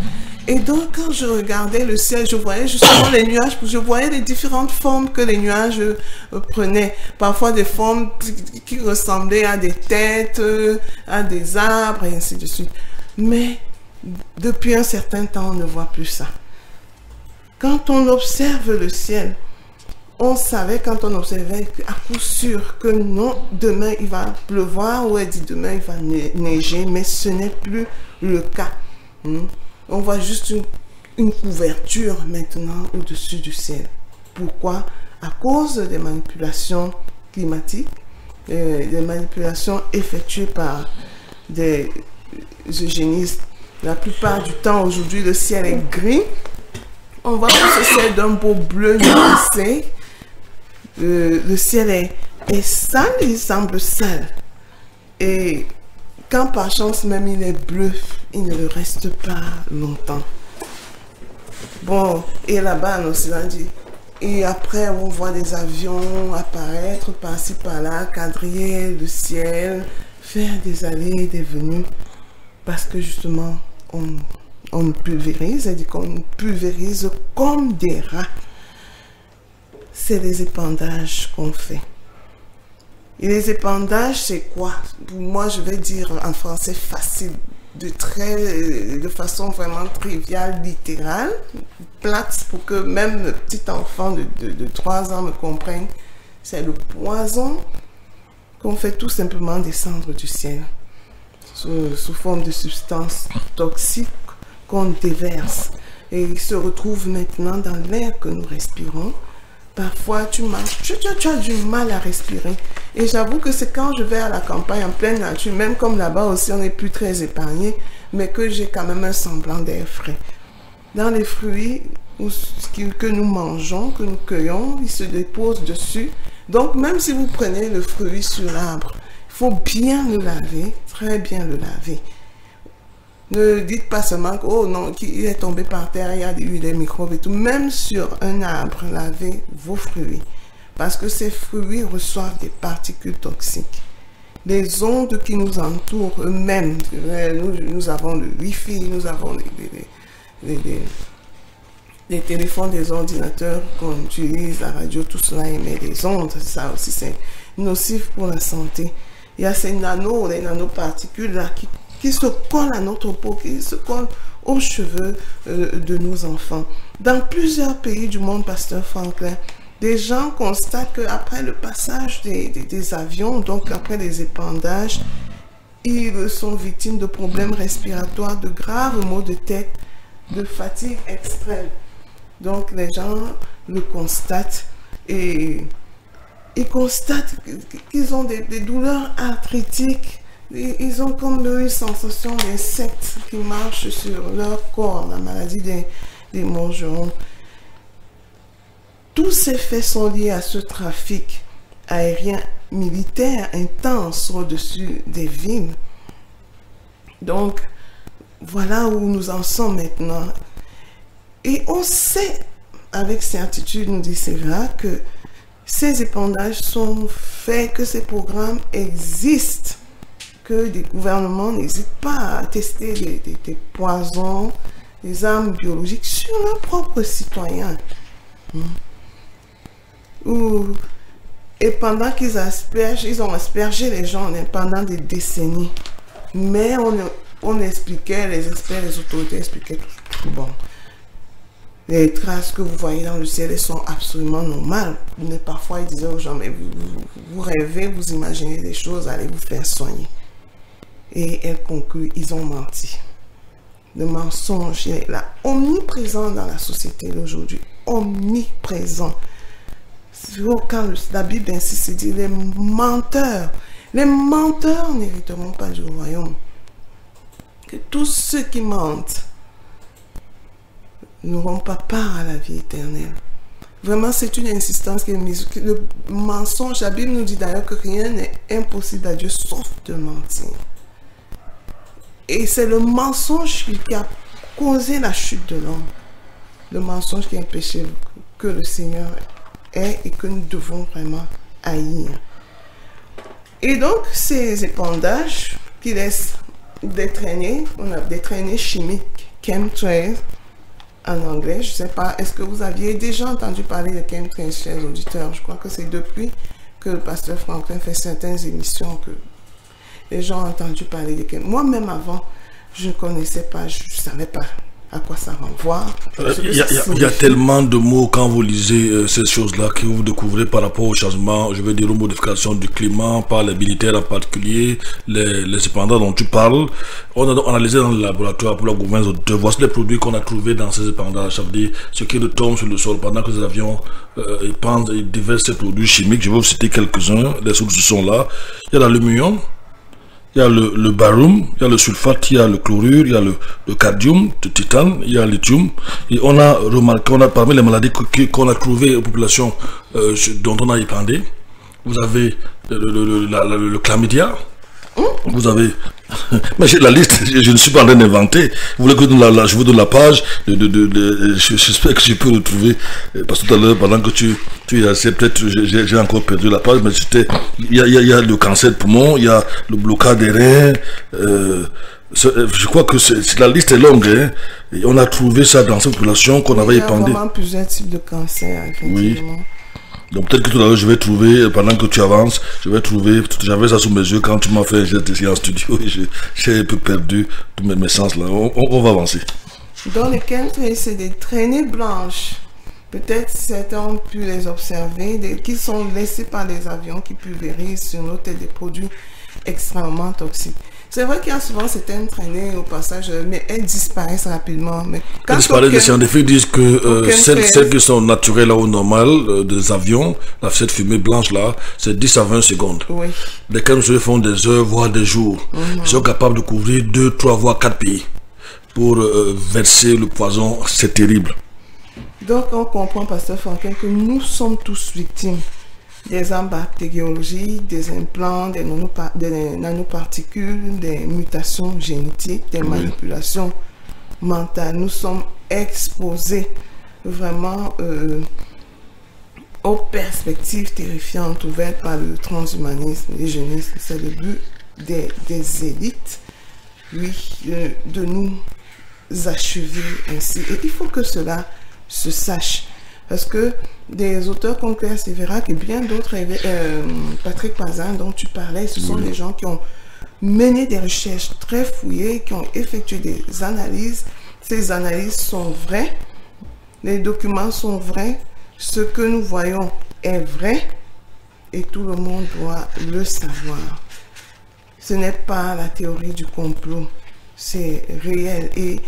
S3: Et donc, quand je regardais le ciel, je voyais justement les nuages, je voyais les différentes formes que les nuages prenaient. Parfois des formes qui ressemblaient à des têtes, à des arbres, et ainsi de suite. Mais depuis un certain temps, on ne voit plus ça. Quand on observe le ciel, on savait quand on observait à coup sûr que non, demain il va pleuvoir, ou elle dit demain il va neiger, mais ce n'est plus le cas. On voit juste une couverture maintenant au-dessus du ciel. Pourquoi? À cause des manipulations climatiques, des manipulations effectuées par des eugénistes. La plupart du temps aujourd'hui le ciel est gris. On voit que ce ciel d'un beau bleu nuancé. Le ciel est sale, il semble sale. Et quand par chance même il est bleu, il ne le reste pas longtemps. Bon, et là-bas en Occident, et après on voit des avions apparaître par-ci par-là, quadriller le ciel, faire des allées et des venues, parce que justement on pulvérise, elle dit qu'on pulvérise comme des rats. C'est les épandages qu'on fait. Et les épandages, c'est quoi? Moi, je vais dire en français facile, de façon vraiment triviale, littérale, plate, pour que même le petit enfant de 3 ans me comprenne. C'est le poison qu'on fait tout simplement descendre du ciel, sous forme de substances toxiques qu'on déverse. Et il se retrouve maintenant dans l'air que nous respirons, Parfois, tu marches, tu as du mal à respirer. Et j'avoue que c'est quand je vais à la campagne, en pleine nature, même comme là-bas aussi, on n'est plus très épargné, mais que j'ai quand même un semblant d'air frais. Dans les fruits que nous mangeons, que nous cueillons, ils se déposent dessus. Donc, même si vous prenez le fruit sur l'arbre, il faut bien le laver, très bien le laver. Ne dites pas seulement que, oh non, il est tombé par terre, il y a eu des microbes et tout. Même sur un arbre, lavez vos fruits. Parce que ces fruits reçoivent des particules toxiques. Les ondes qui nous entourent eux-mêmes, nous avons le Wi-Fi, nous avons les téléphones, des ordinateurs qu'on utilise, la radio, tout cela émet des ondes. Ça aussi, c'est nocif pour la santé. Il y a ces les nanoparticules là qui se collent à notre peau, qui se collent aux cheveux de nos enfants. Dans plusieurs pays du monde, Pasteur Franklin, des gens constatent qu'après le passage des avions, donc après les épandages, ils sont victimes de problèmes respiratoires, de graves maux de tête, de fatigue extrême. Donc les gens le constatent et ils constatent qu'ils ont des douleurs arthritiques. Ils ont comme une sensation d'insectes qui marchent sur leur corps, la maladie des mangerons. Tous ces faits sont liés à ce trafic aérien militaire intense au-dessus des villes. Donc, voilà où nous en sommes maintenant. Et on sait avec certitude, nous dit Sévera, que ces épandages sont faits, que ces programmes existent, que des gouvernements n'hésitent pas à tester des poisons, des armes biologiques sur leurs propres citoyens. Et pendant qu'ils aspergent, ils ont aspergé les gens pendant des décennies. Mais on expliquait, les experts, les autorités expliquaient tout. Bon, les traces que vous voyez dans le ciel, elles sont absolument normales. Mais parfois, ils disaient aux gens, mais vous rêvez, vous imaginez des choses, allez vous faire soigner. Et elle conclut, ils ont menti. Le mensonge, il est là, omniprésent dans la société d'aujourd'hui. Omniprésent. Quand la Bible insiste, dit les menteurs n'hériteront pas du royaume. Que tous ceux qui mentent n'auront pas part à la vie éternelle. Vraiment, c'est une insistance qui est mise. Le mensonge, la Bible nous dit d'ailleurs que rien n'est impossible à Dieu sauf de mentir. Et c'est le mensonge qui a causé la chute de l'homme. Le mensonge qui est un péché que le Seigneur est et que nous devons vraiment haïr. Et donc, ces épandages qui laissent des traînées, on a des traînées chimiques, chemtrails en anglais. Je ne sais pas, est-ce que vous aviez déjà entendu parler de chemtrails, chers auditeurs? Je crois que c'est depuis que le pasteur Franklin fait certaines émissions que les gens ont entendu parler de chemtrails. Moi-même avant, je ne connaissais pas, je ne savais pas à quoi ça renvoie.
S2: Il y a tellement de mots quand vous lisez ces choses-là que vous découvrez par rapport au changement, je veux dire aux modifications du climat, par les militaires en particulier, les épandages dont tu parles. On a analysé dans le laboratoire pour la gouvernance de voici les produits qu'on a trouvés dans ces épandages. Ça veut dire ce qui retombe sur le sol pendant que les avions épandent et déversent ces produits chimiques. Je vais vous citer quelques-uns. Les sources sont là. Il y a l'aluminium. Il y a le barium, il y a le sulfate, il y a le chlorure, il y a le cadmium, le titane, il y a le lithium. Et on a remarqué, parmi les maladies qu'on a trouvées aux populations dont on a épandé, vous avez le chlamydia, vous avez... Mais j'ai la liste, je ne suis pas en train d'inventer. Vous voulez que je vous donne la page, j'espère que je peux retrouver, parce que tout à l'heure, pendant que tu es assez, peut-être j'ai encore perdu la page, mais il y a le cancer de poumon, il y a le blocage des reins, je crois que la liste est longue, hein, et on a trouvé ça dans cette population qu'on avait épandée.
S3: Il y a vraiment plusieurs types de cancers, effectivement. Oui.
S2: Donc peut-être que tout à l'heure je vais trouver, pendant que tu avances, je vais trouver, j'avais ça sous mes yeux quand tu m'as fait un geste ici en studio et j'ai un peu perdu tous mes sens là. On va avancer.
S3: Dans les chemtrails, c'est des traînées blanches. Peut-être certains ont pu les observer, qui sont laissés par les avions qui pulvérisent sur nos têtes des produits extrêmement toxiques. C'est vrai qu'il y a souvent certaines traînées au passage, mais elles disparaissent rapidement. Mais
S2: elles disparaissent, les scientifiques disent que celles qui sont naturelles là, ou normales, des avions, cette fumée blanche là, c'est 10 à 20 secondes.
S3: Oui.
S2: Les chemtrails font des heures, voire des jours. Ils sont capables de couvrir 2, 3, voire 4 pays pour verser le poison. C'est terrible. Donc
S3: on comprend, Pasteur Franklin, que nous sommes tous victimes des armes bactériologiques, des implants, des nanoparticules, des mutations génétiques, des manipulations mentales. Nous sommes exposés vraiment aux perspectives terrifiantes ouvertes par le transhumanisme, l'eugénisme. C'est le but des élites, oui, de nous achever ainsi. Et il faut que cela se sache. Parce que des auteurs comme Claire Sévérac et bien d'autres, Patrick Pazin dont tu parlais, ce sont des gens qui ont mené des recherches très fouillées, qui ont effectué des analyses. Ces analyses sont vraies, les documents sont vrais, ce que nous voyons est vrai et tout le monde doit le savoir. Ce n'est pas la théorie du complot, c'est réel et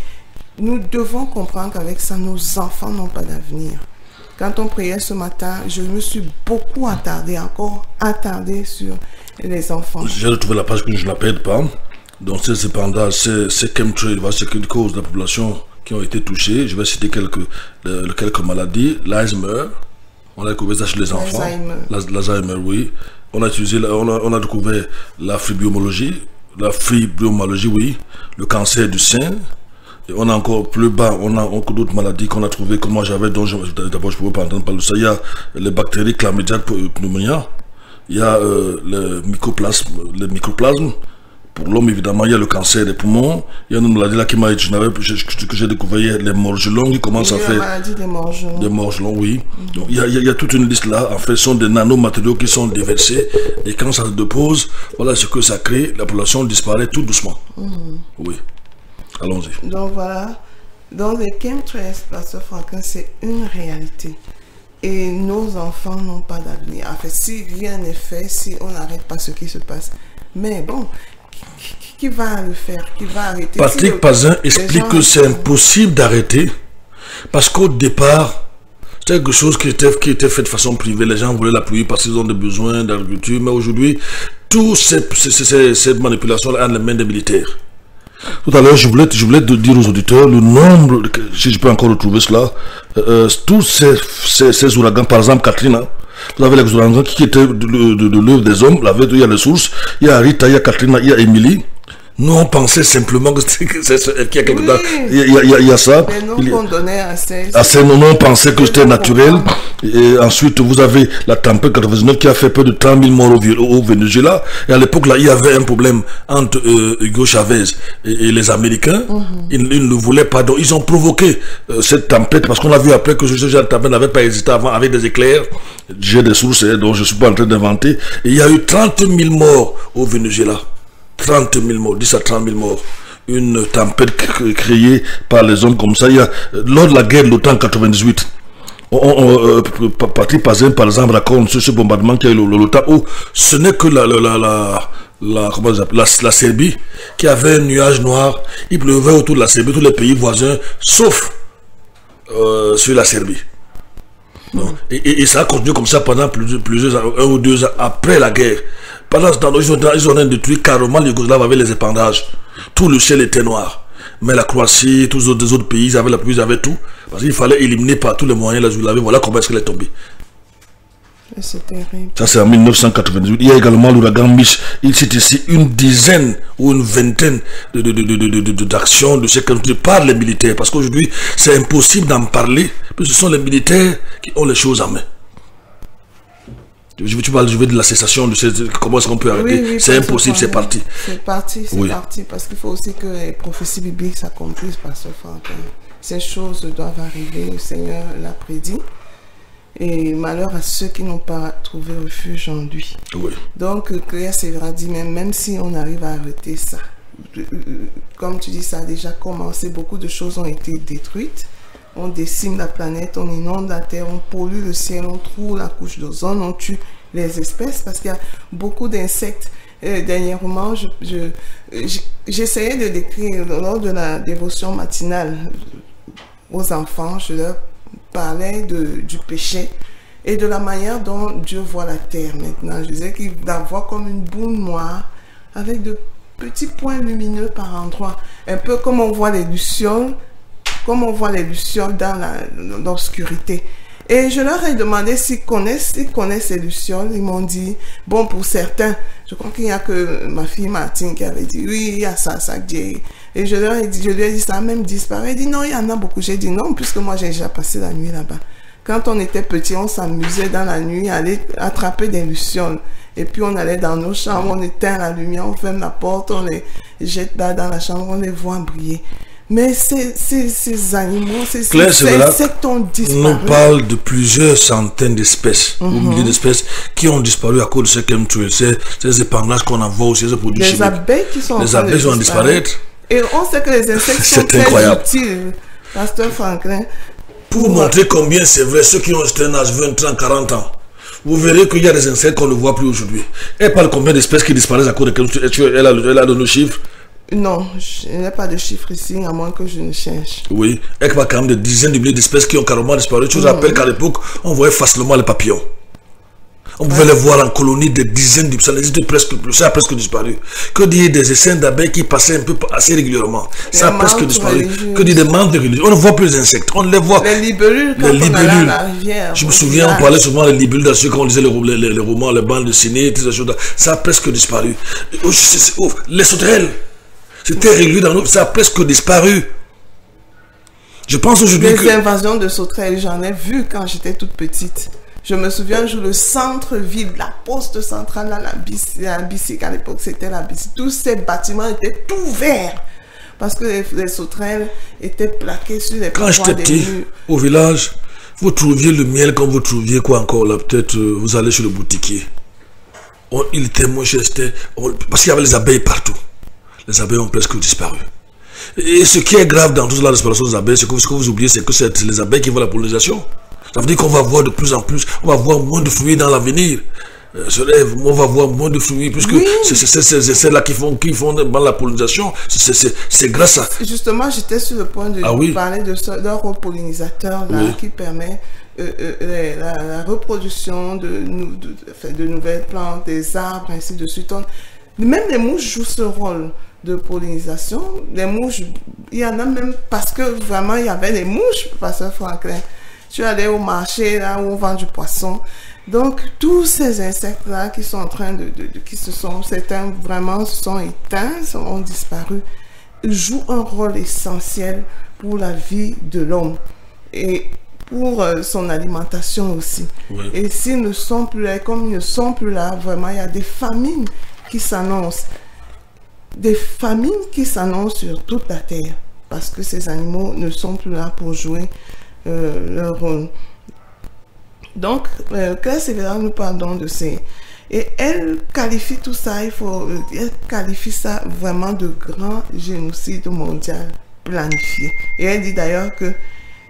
S3: nous devons comprendre qu'avec ça, nos enfants n'ont pas d'avenir. Quand on priait ce matin, je me suis beaucoup attardé sur les enfants.
S2: J'ai retrouvé la page que je ne la perds pas. Donc c'est cependant, c'est chemtrails, c'est une cause de la population qui ont été touchées. Je vais citer quelques maladies. L'Alzheimer, on a découvert ça chez les enfants. L'Alzheimer, oui. On a découvert la fibromyalgie, oui. Le cancer du sein. Et on a encore plus bas, on a encore d'autres maladies qu'on a trouvées, comme moi j'avais, dont d'abord je ne pouvais pas entendre parler de ça. Il y a les bactéries chlamydia pneumonia, il y a le mycoplasme. Pour l'homme, évidemment, il y a le cancer des poumons. Il y a une maladie là que j'ai découvert hier, les morgelons qui commencent à faire.
S3: La maladie des morgelons.
S2: Des morgelons, oui. Donc, il y a toute une liste là. En fait, ce sont des nanomatériaux qui sont déversés. Et quand ça se dépose, voilà ce que ça crée. La population disparaît tout doucement. Oui. Allons-y.
S3: Donc voilà. Donc les chemtrails, Pasteur Franklin, c'est une réalité. Et nos enfants n'ont pas d'avenir. En fait, si rien n'est fait, si on n'arrête pas ce qui se passe. Mais bon, qui va le faire? Qui va arrêter?
S2: Patrick Pazin explique que c'est impossible d'arrêter parce qu'au départ, c'est quelque chose qui était fait de façon privée. Les gens voulaient l'appuyer parce qu'ils ont des besoins d'agriculture. Mais aujourd'hui, toute cette manipulation est dans les mains des militaires. Tout à l'heure, je voulais dire aux auditeurs le nombre, si je peux encore retrouver cela, tous ces ouragans, par exemple Katrina. Vous avez les ouragans qui étaient de l'œuvre des hommes. Il y a les sources, il y a Rita, il y a Katrina, il y a Emily. Nous, on pensait simplement qu'il y a quelque temps. Il y a ça.
S3: Mais nous, on donnait assez.
S2: Nous, on pensait que c'était naturel. Et ensuite, vous avez la tempête 99 qui a fait peu de 30 000 morts au Venezuela. Et à l'époque, là, il y avait un problème entre Hugo Chavez et les Américains. Ils ne le voulaient pas. Donc, ils ont provoqué cette tempête parce qu'on a vu après que ce genre de tempête n'avait pas hésité avant avec des éclairs. J'ai des sources dont je ne suis pas en train d'inventer. Et il y a eu 30 000 morts au Venezuela. 30 000 morts, 10 à 30 000 morts. Une tempête créée par les hommes comme ça. Il y a, lors de la guerre de l'OTAN en 98, Patrick Pazin, par exemple, raconte ce bombardement qui a eu l'OTAN où ce n'est que la Serbie qui avait un nuage noir. Il pleuvait autour de la Serbie, tous les pays voisins, sauf sur la Serbie. Non. Et ça a continué comme ça pendant plusieurs ans, 1 ou 2 ans après la guerre. Pendant ce temps, ils ont détruit carrément les Yougoslaves avec les épandages. Tout le ciel était noir. Mais la Croatie, tous les autres pays, ils avaient la pluie, ils avaient tout. Parce qu'il fallait éliminer par tous les moyens la Yougoslavie. Voilà comment est-ce qu'elle est tombée.
S3: C'est terrible.
S2: Ça, c'est en 1998. Il y a également l'ouragan Mitch. Il cite ici une dizaine ou une vingtaine d'actions de ce qu'on dit par les militaires. Parce qu'aujourd'hui, c'est impossible d'en parler. Parce que ce sont les militaires qui ont les choses en main. Je veux de la cessation, de comment est-ce qu'on peut arrêter. Oui, c'est impossible, c'est parti.
S3: C'est parti, parti. Parce qu'il faut aussi que les prophéties bibliques s'accomplissent par ce fait. Ces choses doivent arriver, le Seigneur l'a prédit. Et malheur à ceux qui n'ont pas trouvé refuge en lui. Oui. Donc, Claire Sévérac dit, même si on arrive à arrêter ça, comme tu dis, ça a déjà commencé, beaucoup de choses ont été détruites. On décime la planète, on inonde la terre, on pollue le ciel, on trouve la couche d'ozone, on tue les espèces parce qu'il y a beaucoup d'insectes Dernièrement, j'essayais de décrire lors de la dévotion matinale aux enfants, je leur parlais du péché et de la manière dont Dieu voit la terre maintenant. Je disais qu'il la voit comme une boule noire avec de petits points lumineux par endroits, un peu comme on voit les lucioles, dans l'obscurité. Et je leur ai demandé s'ils connaissent ces lucioles. Ils m'ont dit, bon, pour certains, je crois qu'il n'y a que ma fille Martine qui avait dit, oui, il y a ça, Dieu. Et je lui ai dit, ça a même disparu. Elle dit, non, il y en a beaucoup. J'ai dit, non, puisque moi, j'ai déjà passé la nuit là-bas. Quand on était petit, on s'amusait dans la nuit à aller attraper des lucioles. Et puis, on allait dans nos chambres, on éteint la lumière, on ferme la porte, on les jette là dans la chambre, on les voit briller. Mais ces animaux, ces insectes ont disparu.
S2: On parle de plusieurs centaines d'espèces, ou milliers d'espèces qui ont disparu à cause de ce chemtrails, ces épandages qu'on envoie aussi, ces produits chimiques.
S3: Les abeilles qui sont
S2: les abeilles vont disparaître.
S3: Et on sait que les insectes sont très utiles, Pasteur Franklin.
S2: Pour vous montrer combien c'est vrai, ceux qui ont juste un âge 20, 30, 40 ans, vous verrez qu'il y a des insectes qu'on ne voit plus aujourd'hui. Elle parle combien d'espèces qui disparaissent à cause de chemtrails. Elle a de nos chiffres.
S3: Non, je n'ai pas de chiffres ici, à moins que je ne cherche.
S2: Oui, elle parle quand même de dizaines de milliers d'espèces qui ont carrément disparu. Je vous rappelle qu'à l'époque, on voyait facilement les papillons. On pouvait les voir en colonie de dizaines de... Ça n'existe presque plus, ça a presque disparu. Que dire des essaims d'abeilles qui passaient un peu assez régulièrement? Ça a presque disparu. Que dire des mantes religieuses? On ne voit plus les insectes, on les voit.
S3: Les libellules, quand on allait à la rivière.
S2: Je me souviens, on parlait souvent des libellules dans ceux quand on lisait les romans, les bandes dessinées, toutes ces choses-là. Ça a presque disparu. Les sauterelles. C'était régulier dans nous, ça a presque disparu. Je pense aujourd'hui que...
S3: Les invasions de sauterelles, j'en ai vu quand j'étais toute petite. Je me souviens, le centre-ville, la poste centrale, la bicycle, à l'époque, c'était la bicycle. Tous ces bâtiments étaient tout verts. Parce que les sauterelles étaient plaquées sur les
S2: parois des murs. Quand j'étais petit, au village, vous trouviez le miel comme vous trouviez quoi encore là. Peut-être vous allez chez le boutiquier. Il était moins cher, parce qu'il y avait les abeilles partout. Les abeilles ont presque disparu. Et ce qui est grave dans toute la disparition des abeilles, c'est que ce que vous oubliez, c'est que c'est les abeilles qui font la pollinisation. Ça veut dire qu'on va voir de plus en plus, on va voir moins de fruits dans l'avenir. On va voir moins de fruits, puisque c'est là qui font la pollinisation. C'est grâce à...
S3: Justement, j'étais sur le point de parler d'un repollinisateur là, qui permet la reproduction de nouvelles plantes, des arbres, ainsi de suite. Même les mouches jouent ce rôle de pollinisation. Les mouches, il y en a même parce que vraiment il y avait des mouches, Pasteur Franklin. Tu allais au marché là où on vend du poisson. Donc tous ces insectes là qui sont en train certains vraiment se sont éteints, ont disparu, jouent un rôle essentiel pour la vie de l'homme et pour son alimentation aussi. Oui. Et s'ils ne sont plus là, comme ils ne sont plus là, vraiment il y a des famines qui s'annoncent. Des famines qui s'annoncent sur toute la terre parce que ces animaux ne sont plus là pour jouer leur rôle. Donc, Claire Sévérin nous parle donc de ces... Et elle qualifie tout ça, elle qualifie ça vraiment de grand génocide mondial planifié. Et elle dit d'ailleurs que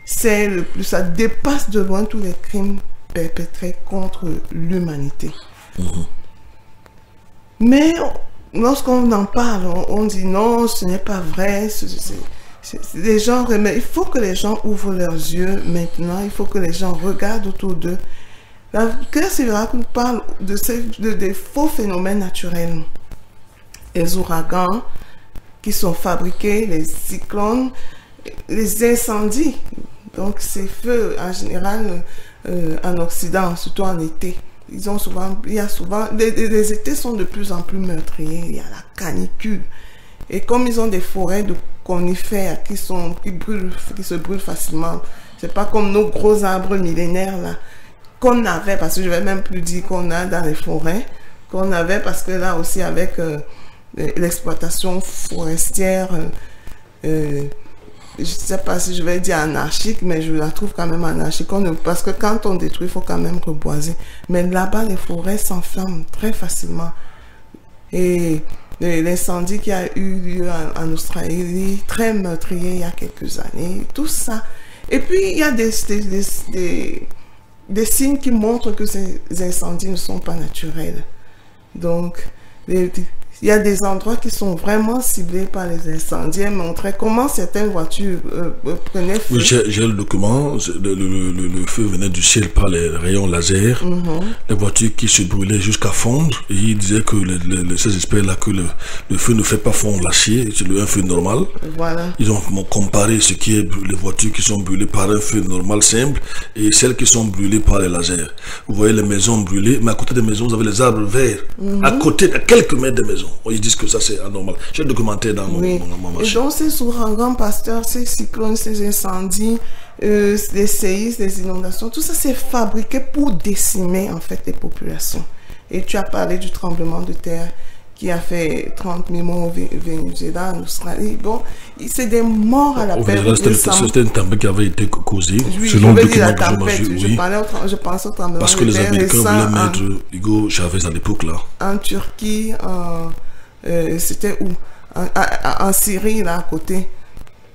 S3: ça dépasse de loin tous les crimes perpétrés contre l'humanité. Mais lorsqu'on en parle, on dit non, ce n'est pas vrai. Les gens, il faut que les gens ouvrent leurs yeux maintenant. Il faut que les gens regardent autour d'eux. Claire Sévérin nous parle des faux phénomènes naturels. Les ouragans qui sont fabriqués, les cyclones, les incendies. Donc ces feux, en général, en Occident, surtout en été. Il y a souvent, les étés sont de plus en plus meurtriers. Il y a la canicule. Et comme ils ont des forêts de conifères qui se brûlent facilement, c'est pas comme nos gros arbres millénaires là, qu'on avait, parce que je vais même plus dire qu'on a dans les forêts, qu'on avait parce que là aussi avec l'exploitation forestière, je ne sais pas si je vais dire anarchique, mais je la trouve quand même anarchique. Parce que quand on détruit, il faut quand même reboiser. Mais là-bas, les forêts s'enflamment très facilement. Et l'incendie qui a eu lieu en Australie, très meurtrier il y a quelques années, tout ça. Et puis, il y a des signes qui montrent que ces incendies ne sont pas naturels. Donc, Il y a des endroits qui sont vraiment ciblés par les incendies. Elle montrait comment certaines voitures prenaient feu.
S2: Oui, j'ai le document. Le feu venait du ciel par les rayons laser. Les voitures qui se brûlaient jusqu'à fondre. Et il disait que ces experts-là, que le feu ne fait pas fondre l'acier. C'est un feu normal.
S3: Voilà.
S2: Ils ont comparé ce qui est les voitures qui sont brûlées par un feu normal simple et celles qui sont brûlées par les lasers. Vous voyez les maisons brûlées, mais à côté des maisons, vous avez les arbres verts. À côté, à quelques mètres des maisons. Ils disent que ça c'est anormal. J'ai documenté dans mon
S3: Et
S2: machine.
S3: donc ces ouragans, pasteur, ces cyclones, ces incendies, les séismes, les inondations, tout ça c'est fabriqué pour décimer en fait les populations. Et tu as parlé du tremblement de terre qui a fait 30 000 morts au Venezuela, en Australie. Bon, c'est des morts à la période.
S2: C'était une tempête qui avait été causée,
S3: oui,
S2: selon le document
S3: que j'ai je pense au tremblement de terre.
S2: Parce que les Américains voulaient mettre Hugo Chavez à l'époque là.
S3: En Turquie, c'était où? En Syrie, là à côté.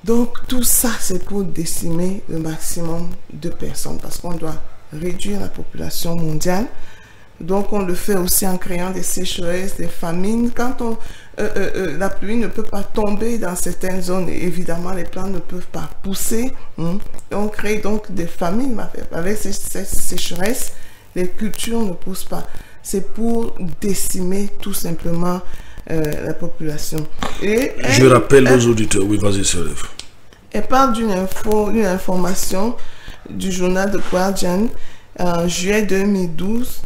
S3: Donc tout ça, c'est pour décimer le maximum de personnes parce qu'on doit réduire la population mondiale. Donc on le fait aussi en créant des sécheresses, des famines. Quand la pluie ne peut pas tomber dans certaines zones, évidemment les plantes ne peuvent pas pousser. On crée donc des famines. Avec ces sécheresses, les cultures ne poussent pas. C'est pour décimer tout simplement la population. Et
S2: je rappelle aux auditeurs, oui, vas-y, Seref.
S3: Elle parle d'une information du journal The Guardian en juillet 2012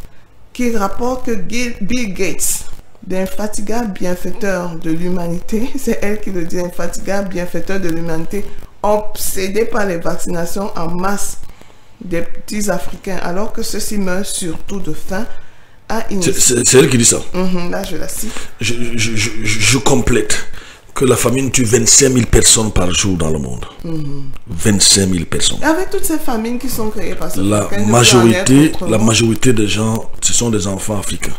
S3: qui rapporte que Bill Gates, l'infatigable bienfaiteur de l'humanité, c'est elle qui le dit, infatigable bienfaiteur de l'humanité, obsédé par les vaccinations en masse des petits Africains, alors que ceux-ci meurent surtout de faim,
S2: c'est elle qui dit ça.
S3: Là, je la cite.
S2: Je complète que la famine tue 25 000 personnes par jour dans le monde. 25 000 personnes.
S3: Avec toutes ces famines qui sont créées par
S2: la majorité des gens, ce sont des enfants africains.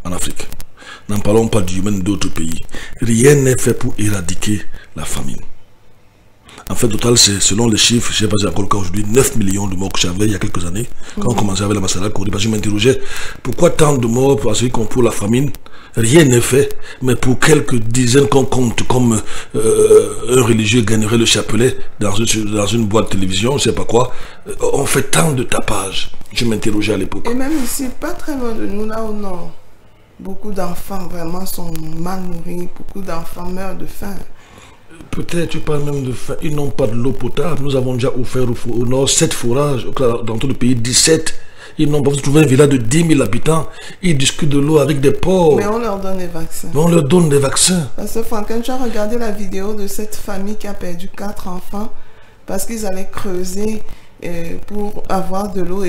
S2: En Afrique. N'en parlons pas du même d'autres pays. Rien n'est fait pour éradiquer la famine. En fait, total, c'est selon les chiffres, je ne sais pas si encore le cas aujourd'hui, 9 millions de morts que j'avais il y a quelques années, quand on commençait avec la Massala Kori. Je m'interrogeais, pourquoi tant de morts pour la famine? Rien n'est fait, mais pour quelques dizaines qu'on compte comme un religieux gagnerait le chapelet dans une boîte de télévision, je ne sais pas quoi, on fait tant de tapage. Je m'interrogeais à l'époque.
S3: Et même ici, pas très loin de nous, là au nord, beaucoup d'enfants vraiment sont mal nourris, beaucoup d'enfants meurent de faim.
S2: Peut-être, tu parles même de faim. Ils n'ont pas de l'eau potable. Nous avons déjà offert au nord 7 forages. Dans tout le pays, 17. Ils n'ont pas trouvé un village de 10 000 habitants. Ils discutent de l'eau avec des porcs.
S3: Mais on leur donne des vaccins.
S2: Mais on leur donne des vaccins.
S3: Parce que Franklin, tu as regardé la vidéo de cette famille qui a perdu 4 enfants parce qu'ils allaient creuser pour avoir de l'eau.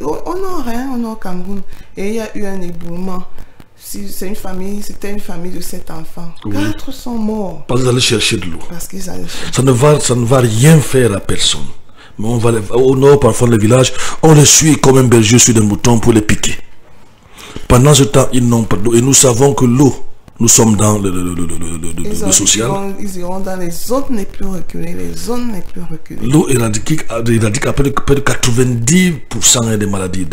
S3: On n'a rien, on est au Cameroun. Et il y a eu un éboulement. C'était une famille de 7 enfants. Oui. 4 sont morts.
S2: Parce qu'ils allaient chercher de l'eau.
S3: Parce qu'ils allaient chercher.
S2: Ça ne va rien faire à personne. Mais on va au nord, parfois, les villages, on les suit comme un berger suit des moutons pour les piquer. Pendant ce temps, ils n'ont pas d'eau. Et nous savons que l'eau, nous sommes dans le social.
S3: Ils iront dans les zones les plus reculées.
S2: L'eau éradique à près de 90% des maladies.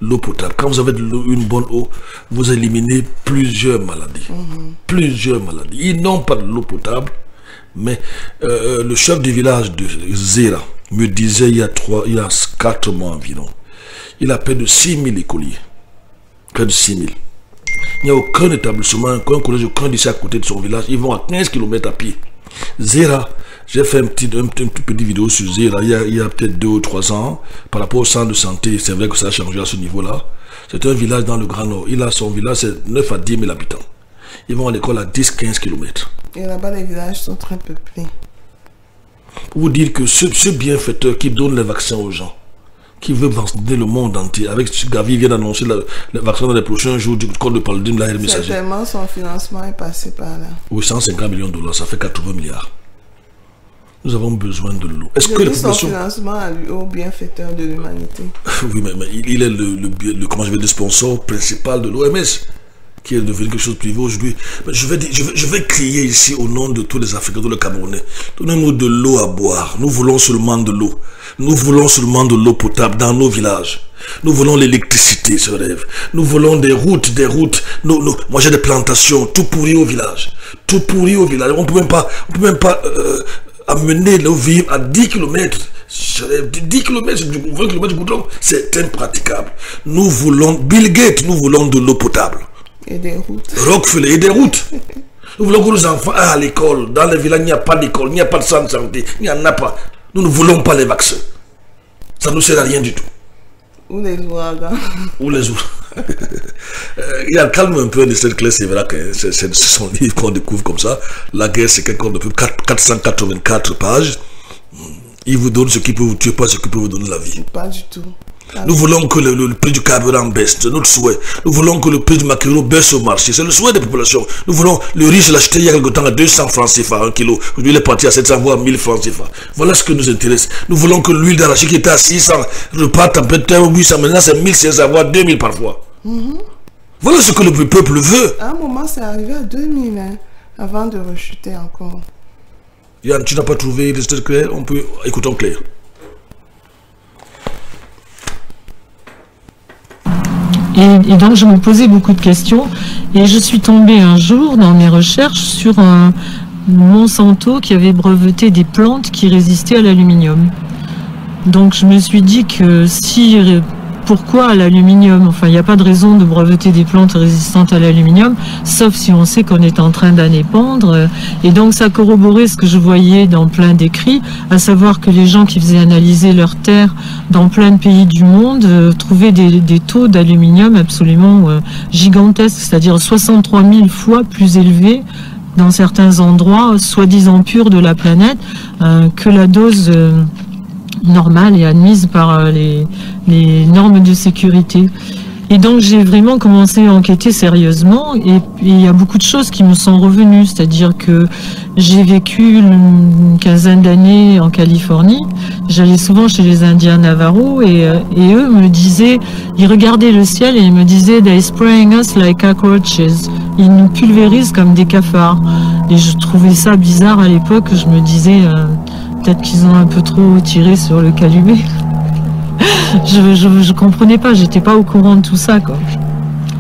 S2: L'eau potable. Quand vous avez une bonne eau, vous éliminez plusieurs maladies. Plusieurs maladies. Ils n'ont pas de l'eau potable, mais le chef du village de Zera me disait il y a 4 mois environ, il a près de 6 000 écoliers. Près de 6 000. Il n'y a aucun établissement, aucun collège, aucun lycée à côté de son village. Ils vont à 15 km à pied. Zera, j'ai fait une petite vidéo sur Zera il y a peut-être 2 ou 3 ans par rapport au centre de santé. C'est vrai que ça a changé à ce niveau-là. C'est un village dans le Grand Nord. Il a son village, c'est 9 à 10 000 habitants. Ils vont à l'école à 10-15 km.
S3: Et là-bas, les villages sont très peuplés.
S2: Pour vous dire que ce bienfaiteur qui donne les vaccins aux gens, qui veut vacciner le monde entier, avec ce Gavi vient d'annoncer le vaccin dans les prochains jours du code de Paludisme, la messager.
S3: Certainement, son financement est passé par là.
S2: Oui, 150 millions de dollars, ça fait 80 milliards. Nous avons besoin de l'eau. Est-ce que
S3: son financement au bienfaiteur de l'humanité?
S2: Oui, mais il est le sponsor principal de l'OMS. qui est devenu quelque chose de privé aujourd'hui. Je vais crier ici au nom de tous les Africains, tous les Camerounais. Donnez-nous de l'eau à boire. Nous voulons seulement de l'eau. Nous voulons seulement de l'eau potable dans nos villages. Nous voulons l'électricité, ce rêve. Nous voulons des routes. Moi j'ai des plantations, tout pourri au village. Tout pourri au village. On peut même pas amener l'eau vive à 10 km. 10 km, 20 km du goudron, c'est impraticable. Nous voulons, Bill Gates, nous voulons de l'eau potable.
S3: Et des routes.
S2: Rockefeller, et des routes. Nous voulons que nos enfants aillent à l'école. Dans les villages, il n'y a pas d'école, il n'y a pas de centre de santé, il n'y en a pas. Nous ne voulons pas les vaccins. Ça ne nous sert à rien du tout.
S3: Ou les ouragans.
S2: Ou les ouragans. Il y a calme un peu de cette classe, c'est vrai que c'est son livre qu'on découvre comme ça. La guerre, c'est quelque chose de plus 484 pages. Il vous donne ce qui peut vous tuer, pas ce qui peut vous donner la vie.
S3: Pas du tout.
S2: Nous voulons que le prix du carburant baisse, c'est notre souhait. Nous voulons que le prix du maquereau baisse au marché, c'est le souhait des populations. Nous voulons, le riche l'acheter il y a quelque temps à 200 francs CFA, 1 kilo. Aujourd'hui il est parti à 700 voire 1000 francs CFA. Voilà ce que nous intéresse. Nous voulons que l'huile d'arachide qui était à 600 reparte en peut-être 800, maintenant c'est 1500 voire 2000 parfois. Voilà ce que le peuple veut.
S3: À un moment c'est arrivé à 2000, hein, avant de rechuter encore.
S2: Yann, tu n'as pas trouvé les stades clairs? On peut écouter en clair.
S7: Et donc je me posais beaucoup de questions et je suis tombée un jour dans mes recherches sur un Monsanto qui avait breveté des plantes qui résistaient à l'aluminium. Donc je me suis dit que pourquoi l'aluminium? Enfin, il n'y a pas de raison de breveter des plantes résistantes à l'aluminium, sauf si on sait qu'on est en train d'en épandre. Et donc, ça corroborait ce que je voyais dans plein d'écrits, à savoir que les gens qui faisaient analyser leurs terres dans plein de pays du monde trouvaient des taux d'aluminium absolument gigantesques, c'est-à-dire 63 000 fois plus élevés dans certains endroits, soi-disant purs de la planète, que la dose normale et admise par les normes de sécurité. Et donc j'ai vraiment commencé à enquêter sérieusement et il y a beaucoup de choses qui me sont revenues, c'est-à-dire que j'ai vécu une quinzaine d'années en Californie, j'allais souvent chez les Indiens Navajo et eux me disaient, ils regardaient le ciel et ils me disaient « They spraying us like cockroaches ». Ils nous pulvérisent comme des cafards. Et je trouvais ça bizarre à l'époque, je me disais peut-être qu'ils ont un peu trop tiré sur le calumet. Je comprenais pas, j'étais pas au courant de tout ça, quoi.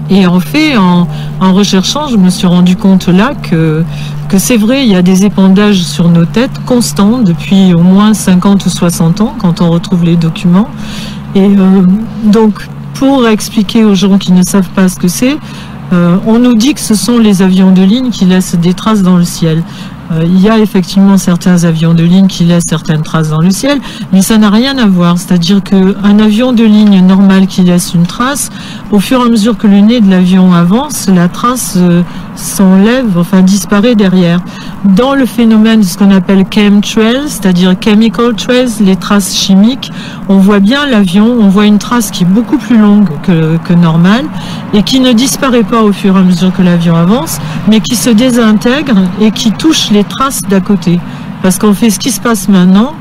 S7: Et en fait, en recherchant, je me suis rendu compte là que c'est vrai, il y a des épandages sur nos têtes constants depuis au moins 50 ou 60 ans, quand on retrouve les documents. Et donc, pour expliquer aux gens qui ne savent pas ce que c'est, on nous dit que ce sont les avions de ligne qui laissent des traces dans le ciel. Il y a effectivement certains avions de ligne qui laissent certaines traces dans le ciel, mais ça n'a rien à voir. C'est-à-dire qu'un avion de ligne normal qui laisse une trace, au fur et à mesure que le nez de l'avion avance, la trace s'enlève, enfin disparaît derrière. Dans le phénomène de ce qu'on appelle chemtrails, c'est-à-dire chemical trails, les traces chimiques, on voit bien l'avion, on voit une trace qui est beaucoup plus longue que normale et qui ne disparaît pas au fur et à mesure que l'avion avance, mais qui se désintègre et qui touche les traces d'à côté. Parce qu'en fait, ce qui se passe maintenant,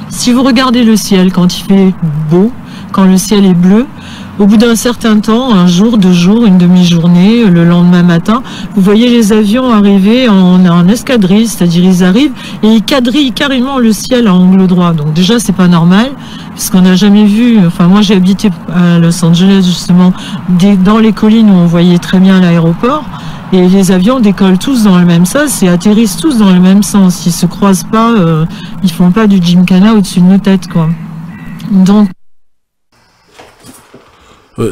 S7: si vous regardez le ciel quand il fait beau, quand le ciel est bleu, au bout d'un certain temps, un jour, 2 jours, une demi-journée, le lendemain matin, vous voyez les avions arriver en escadrille, c'est-à-dire ils arrivent et ils quadrillent carrément le ciel à angle droit. Donc déjà, c'est pas normal, puisqu'on n'a jamais vu, enfin moi j'ai habité à Los Angeles justement, dans les collines où on voyait très bien l'aéroport, et les avions décollent tous dans le même sens et atterrissent tous dans le même sens. Ils se croisent pas, ils font pas du gymkhana au-dessus de nos têtes, quoi. Donc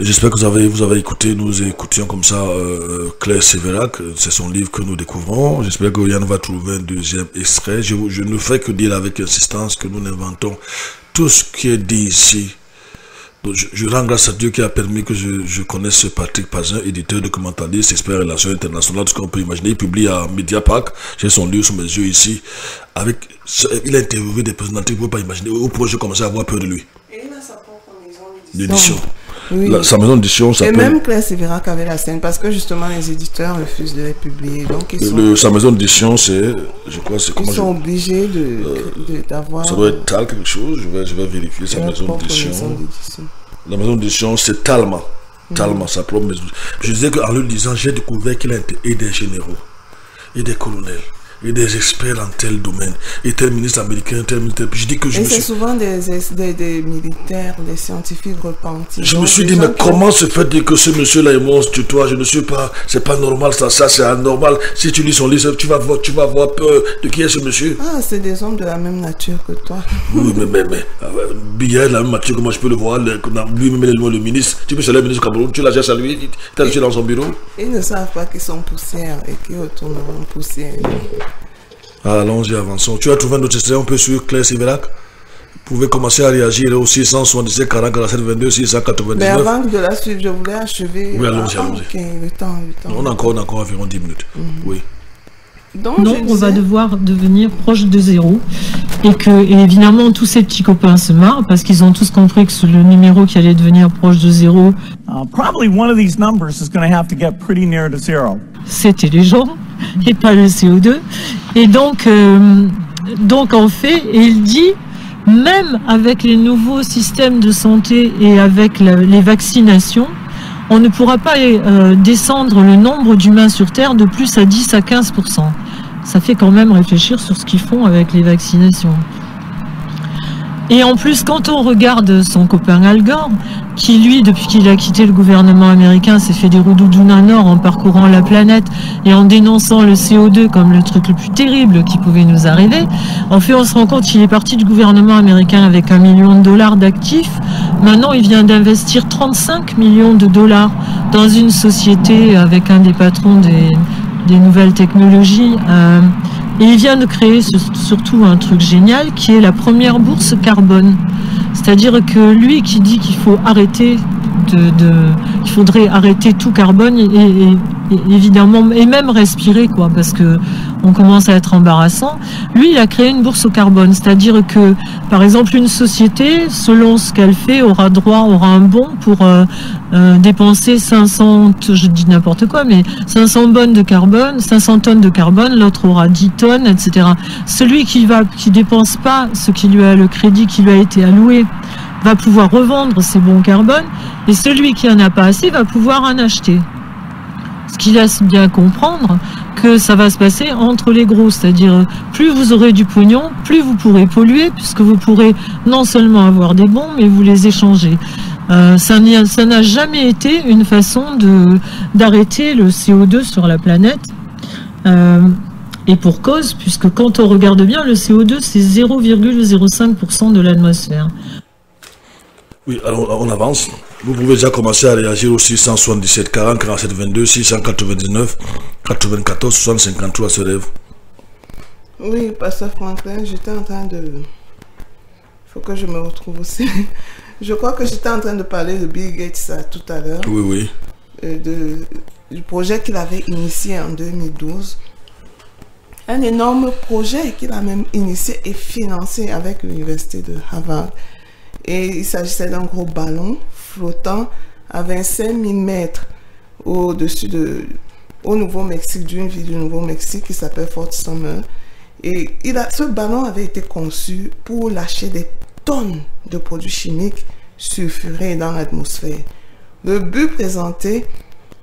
S2: j'espère que vous avez écouté, nous écoutions comme ça Claire Sévérac, c'est son livre que nous découvrons. J'espère que Yann va trouver un deuxième extrait. Je ne fais que dire avec insistance que nous inventons tout ce qui est dit ici. Donc, je rends grâce à Dieu qui a permis que je connaisse Patrick Pazin, éditeur, documentaliste, expert en relations internationales, tout ce qu'on peut imaginer. Il publie à Mediapack, j'ai son livre sous mes yeux ici. Il a interviewé des personnalités que vous ne pouvez pas imaginer. Au projet, j'ai commencé à avoir peur de lui.
S3: Et il a sa propre maison
S2: d'édition.
S3: Oui.
S2: Sa maison d'édition s'appelle...
S3: Et même Claire Sévérac avait la scène, parce que justement les éditeurs refusent de les publier. Donc
S2: sa maison d'édition, c'est... Je crois c'est comment...
S3: Ils sont obligés d'avoir...
S2: Ça doit être Tal quelque chose, je vais vérifier sa maison d'édition. La maison d'édition, c'est Talma. Tellement ça plombe mes os. Je disais qu'en le lisant, j'ai découvert qu'il a été des généraux, et des colonels, et des experts en tel domaine, et tel ministre américain, tel ministre... Je dis que je
S3: Et
S2: me
S3: c'est
S2: suis...
S3: souvent des militaires, des scientifiques repentis.
S2: Je me
S3: Donc,
S2: suis
S3: des
S2: dit,
S3: gens
S2: mais
S3: qui-
S2: comment se fait que ce monsieur-là est monstre, tutoie, je ne suis pas, c'est pas normal, ça c'est anormal. Si tu lis son livre, tu vas avoir peur de qui est ce monsieur.
S3: Ah, c'est des hommes de la même nature que toi.
S2: Oui, mais Biya, la même matière, comment je peux le voir, lui-même le ministre, tu peux saluer le ministre du Cameroun, tu l'as déjà salué, tu as dans son bureau.
S3: Ils ne savent pas qu'ils sont poussière et qu'ils retourneront poussière.
S2: Allons-y, avançons. Tu as trouvé un autre extrait, on peut suivre Claire Siverac. Vous pouvez commencer à réagir au 677 40 47 22 699.
S3: Mais avant de la suivre, je voulais achever.
S2: Oui, allons-y, allons-y.
S3: Ok, le temps.
S2: On a encore environ 10 minutes. Oui.
S3: Donc,
S7: Non,
S3: je
S7: on va
S3: disais-
S7: devoir devenir proche de zéro. Et évidemment, tous ces petits copains se marrent parce qu'ils ont tous compris que c'est le numéro qui allait devenir proche de zéro,
S8: Probably one of these numbers is going to have to get pretty near to zero.
S7: c'était les gens et pas le CO2. Et donc en fait, il dit, même avec les nouveaux systèmes de santé et avec les vaccinations, on ne pourra pas descendre le nombre d'humains sur Terre de plus à 10 à 15%. Ça fait quand même réfléchir sur ce qu'ils font avec les vaccinations. Et en plus, quand on regarde son copain Al Gore, qui lui, depuis qu'il a quitté le gouvernement américain, s'est fait des rodoudounes or en parcourant la planète et en dénonçant le CO2 comme le truc le plus terrible qui pouvait nous arriver, en fait, on se rend compte qu'il est parti du gouvernement américain avec $1 million d'actifs. Maintenant, il vient d'investir 35 millions de dollars dans une société avec un des patrons des nouvelles technologies. Et il vient de créer surtout un truc génial qui est la première bourse carbone. C'est-à-dire que lui qui dit qu'il faut arrêter qu'il faudrait arrêter tout carbone et évidemment et même respirer quoi, parce que on commence à être embarrassant. Lui, il a créé une bourse au carbone, c'est-à-dire que par exemple une société, selon ce qu'elle fait, aura un bon pour dépenser 500, je dis n'importe quoi, mais 500 tonnes de carbone, l'autre aura 10 tonnes, etc. Celui qui dépense pas le crédit qui lui a été alloué va pouvoir revendre ses bons carbone, et celui qui en a pas assez va pouvoir en acheter. Ce qui laisse bien comprendre que ça va se passer entre les gros, c'est-à-dire plus vous aurez du pognon, plus vous pourrez polluer, puisque vous pourrez non seulement avoir des bons, mais vous les échanger. Ça n'a jamais été une façon d'arrêter le CO2 sur la planète. Et pour cause, puisque quand on regarde bien, le CO2, c'est 0,05% de l'atmosphère.
S2: Oui, alors on avance. Vous pouvez déjà commencer à réagir au 677 40 47 22 699 94 60 53 se lève.
S3: Oui, Pasteur Franklin, j'étais en train de... Il faut que je me retrouve aussi. Je crois que j'étais en train de parler de Bill Gates tout à l'heure.
S2: Oui.
S3: Du projet qu'il avait initié en 2012. Un énorme projet qu'il a même initié et financé avec l'université de Harvard. Et il s'agissait d'un gros ballon flottant à 25 000 mètres au-dessus au Nouveau-Mexique, d'une ville du Nouveau-Mexique qui s'appelle Fort Sumner. Et ce ballon avait été conçu pour lâcher des tonnes de produits chimiques sulfurés dans l'atmosphère. Le but présenté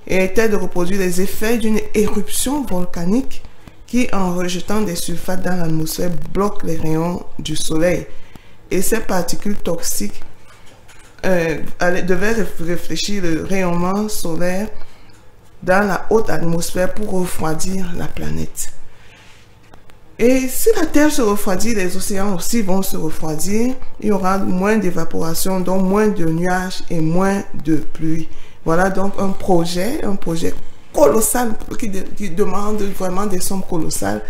S3: était de reproduire les effets d'une éruption volcanique qui, en rejetant des sulfates dans l'atmosphère, bloque les rayons du soleil. Et ces particules toxiques devaient réfléchir le rayonnement solaire dans la haute atmosphère pour refroidir la planète. Et si la Terre se refroidit, les océans aussi vont se refroidir. Il y aura moins d'évaporation, donc moins de nuages et moins de pluie. Voilà donc un projet colossal qui demande vraiment des sommes colossales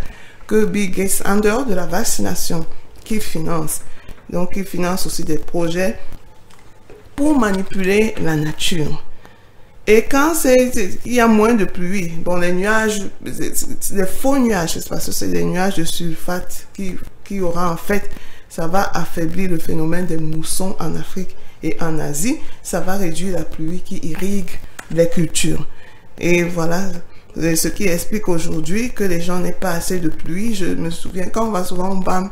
S3: que Bill Gates, en dehors de la vaccination, qu'il finance. Donc, il finance aussi des projets pour manipuler la nature. Et quand il y a moins de pluie, bon, les nuages, les faux nuages, c'est parce que c'est des nuages de sulfate qui aura en fait, ça va affaiblir le phénomène des moussons en Afrique et en Asie. Ça va réduire la pluie qui irrigue les cultures. Et voilà ce qui explique aujourd'hui que les gens n'aient pas assez de pluie. Je me souviens, quand on va souvent au BAM,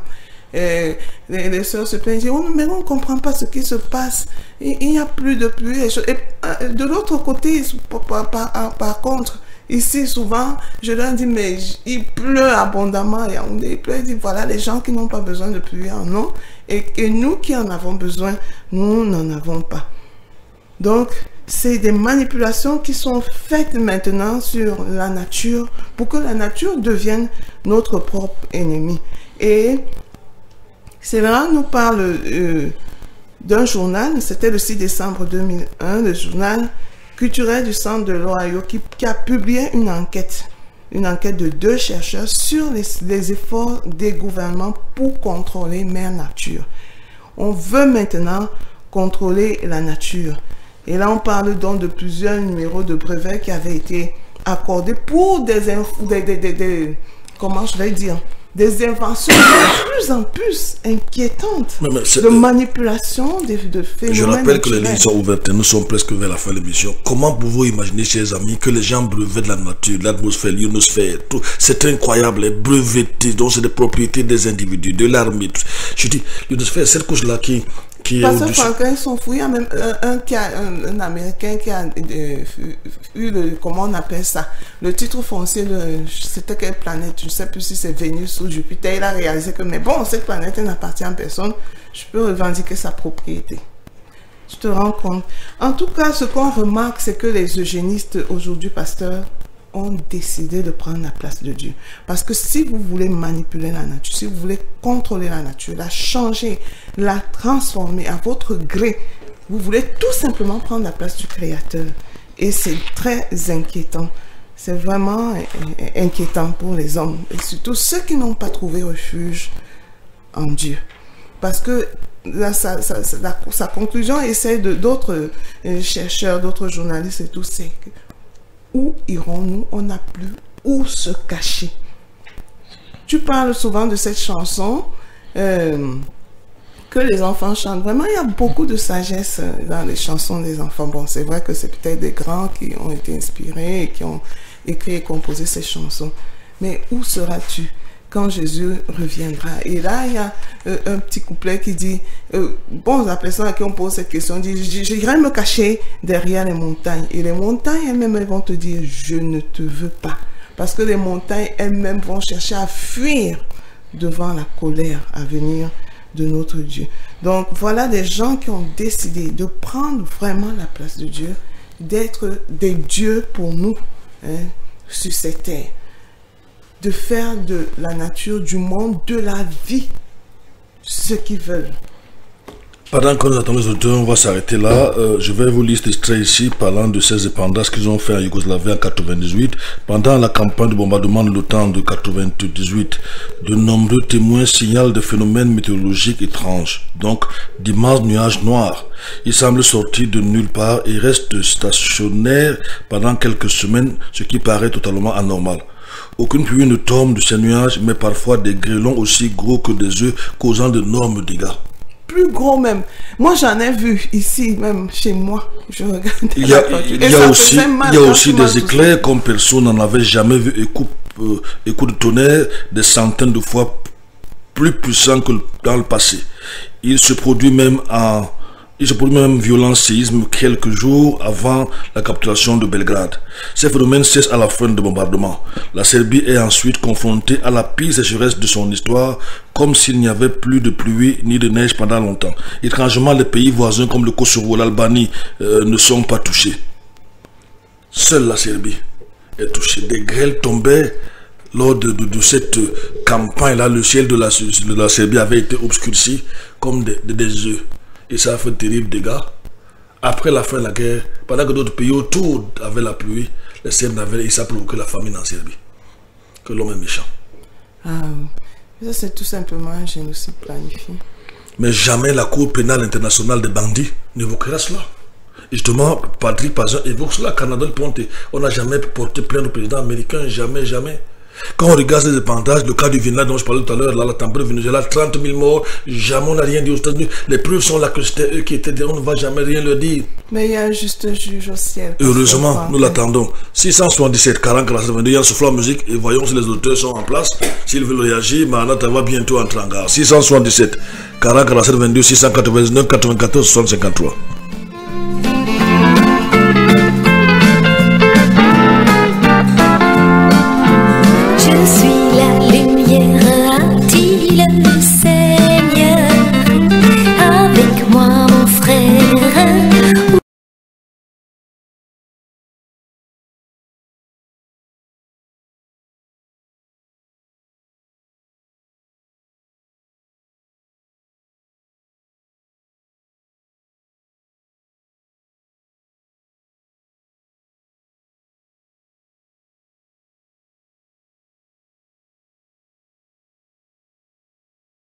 S3: les sœurs se plaignent, disent, oh, mais on ne comprend pas ce qui se passe. Il n'y a plus de pluie. Et de l'autre côté, par contre, ici, souvent, je leur dis, mais il pleut abondamment. Il pleut, ils disent, voilà, les gens qui n'ont pas besoin de pluie en ont. Et nous qui en avons besoin, nous n'en avons pas. Donc, c'est des manipulations qui sont faites maintenant sur la nature pour que la nature devienne notre propre ennemi. Et c'est là, on nous parle d'un journal, c'était le 6 décembre 2001, le journal culturel du centre de l'Ohio qui a publié une enquête de 2 chercheurs sur les efforts des gouvernements pour contrôler Mère Nature. On veut maintenant contrôler la nature. Et là, on parle donc de plusieurs numéros de brevets qui avaient été accordés pour comment je vais dire, des inventions de plus en plus inquiétantes, de manipulation de phénomènes.
S2: Je rappelle que les lignes sont ouvertes, nous sommes presque vers la fin de l'émission. Comment pouvez-vous imaginer, chers amis, que les gens brevettent de la nature, l'atmosphère, l'ionosphère, tout, c'est incroyable, les brevetés, donc c'est des propriétés des individus, de l'armée. Je dis, l'ionosphère, cette couche-là qui
S3: parce que Franklin, ils sont fous. Il y a même un Américain qui a eu le, comment on appelle ça, le titre foncier de, c'était quelle planète, je ne sais plus si c'est Vénus ou Jupiter. Il a réalisé que, mais bon, cette planète n'appartient à personne, je peux revendiquer sa propriété. Tu te rends compte? En tout cas, ce qu'on remarque, c'est que les eugénistes aujourd'hui, pasteurs, ont décidé de prendre la place de Dieu. Parce que si vous voulez manipuler la nature, si vous voulez contrôler la nature, la changer, la transformer à votre gré, vous voulez tout simplement prendre la place du Créateur. Et c'est très inquiétant. C'est vraiment inquiétant pour les hommes. Et surtout ceux qui n'ont pas trouvé refuge en Dieu. Parce que là, sa conclusion, et celle d'autres chercheurs, d'autres journalistes et tout, c'est que où irons-nous? On n'a plus où se cacher. Tu parles souvent de cette chanson que les enfants chantent. Vraiment, il y a beaucoup de sagesse dans les chansons des enfants. Bon, c'est vrai que c'est peut-être des grands qui ont été inspirés et qui ont écrit et composé ces chansons. Mais où seras-tu quand Jésus reviendra? Et là, il y a un petit couplet qui dit, bon, la personne à qui on pose cette question dit, j'irai me cacher derrière les montagnes. Et les montagnes elles-mêmes, elles vont te dire, je ne te veux pas. Parce que les montagnes elles-mêmes vont chercher à fuir devant la colère à venir de notre Dieu. Donc, voilà des gens qui ont décidé de prendre vraiment la place de Dieu, d'être des dieux pour nous, hein, sur cette terre. De faire de la nature, du monde, de la vie, ce qu'ils veulent.
S2: Pendant que nous attendons les auditeurs, on va s'arrêter là. Je vais vous lire cet extrait ici parlant de ces épendages qu'ils ont fait en Yougoslavie en 98. Pendant la campagne de bombardement de l'OTAN de 98, de nombreux témoins signalent des phénomènes météorologiques étranges, donc d'immenses nuages noirs. Ils semblent sortir de nulle part et restent stationnaires pendant quelques semaines, ce qui paraît totalement anormal. Aucune pluie ne tombe de ces nuages, mais parfois des grêlons aussi gros que des œufs, causant d'énormes dégâts.
S3: Plus gros même. Moi, j'en ai vu ici, même chez moi. Je regarde.
S2: Il y a aussi des éclairs comme personne n'en avait jamais vu, et coups de tonnerre des centaines de fois plus puissants que dans le passé. Il se produit même un violent séisme quelques jours avant la capturation de Belgrade. Ces phénomènes cessent à la fin du bombardement. La Serbie est ensuite confrontée à la pire sécheresse de son histoire, comme s'il n'y avait plus de pluie ni de neige pendant longtemps. Étrangement, les pays voisins comme le Kosovo, l'Albanie ne sont pas touchés. Seule la Serbie est touchée. Des grêles tombaient lors de cette campagne-là. Le ciel de la Serbie avait été obscurci comme des œufs. Et ça a fait de terribles dégâts. Après la fin de la guerre, pendant que d'autres pays autour avaient la pluie, les Serbes n'avaient, et ça a provoqué la famine en Serbie. Que l'homme est méchant.
S3: Ah, ça c'est tout simplement un génocide planifié.
S2: Mais jamais la Cour pénale internationale des bandits n'évoquera cela. Et justement, Patrick Pazin évoque cela, Canada le Ponte. On n'a jamais porté plainte au président américain, jamais, jamais. Quand on regarde ces épandages, le cas du Vietnam dont je parlais tout à l'heure, là, la tempête du Venezuela, 30 000 morts, jamais on n'a rien dit aux États-Unis. Les preuves sont là que c'était eux qui étaient derrière, on ne va jamais rien leur dire.
S3: Mais il y a un juste juge au ciel.
S2: Heureusement, nous l'attendons. 677 40 47 22, il y a un souffle en musique et voyons si les auteurs sont en place. S'ils veulent réagir, Manata va bientôt entrer en gare. 677 40 47 22, 699 94 60 53.
S5: Je suis la lumière, a-t-il le sait?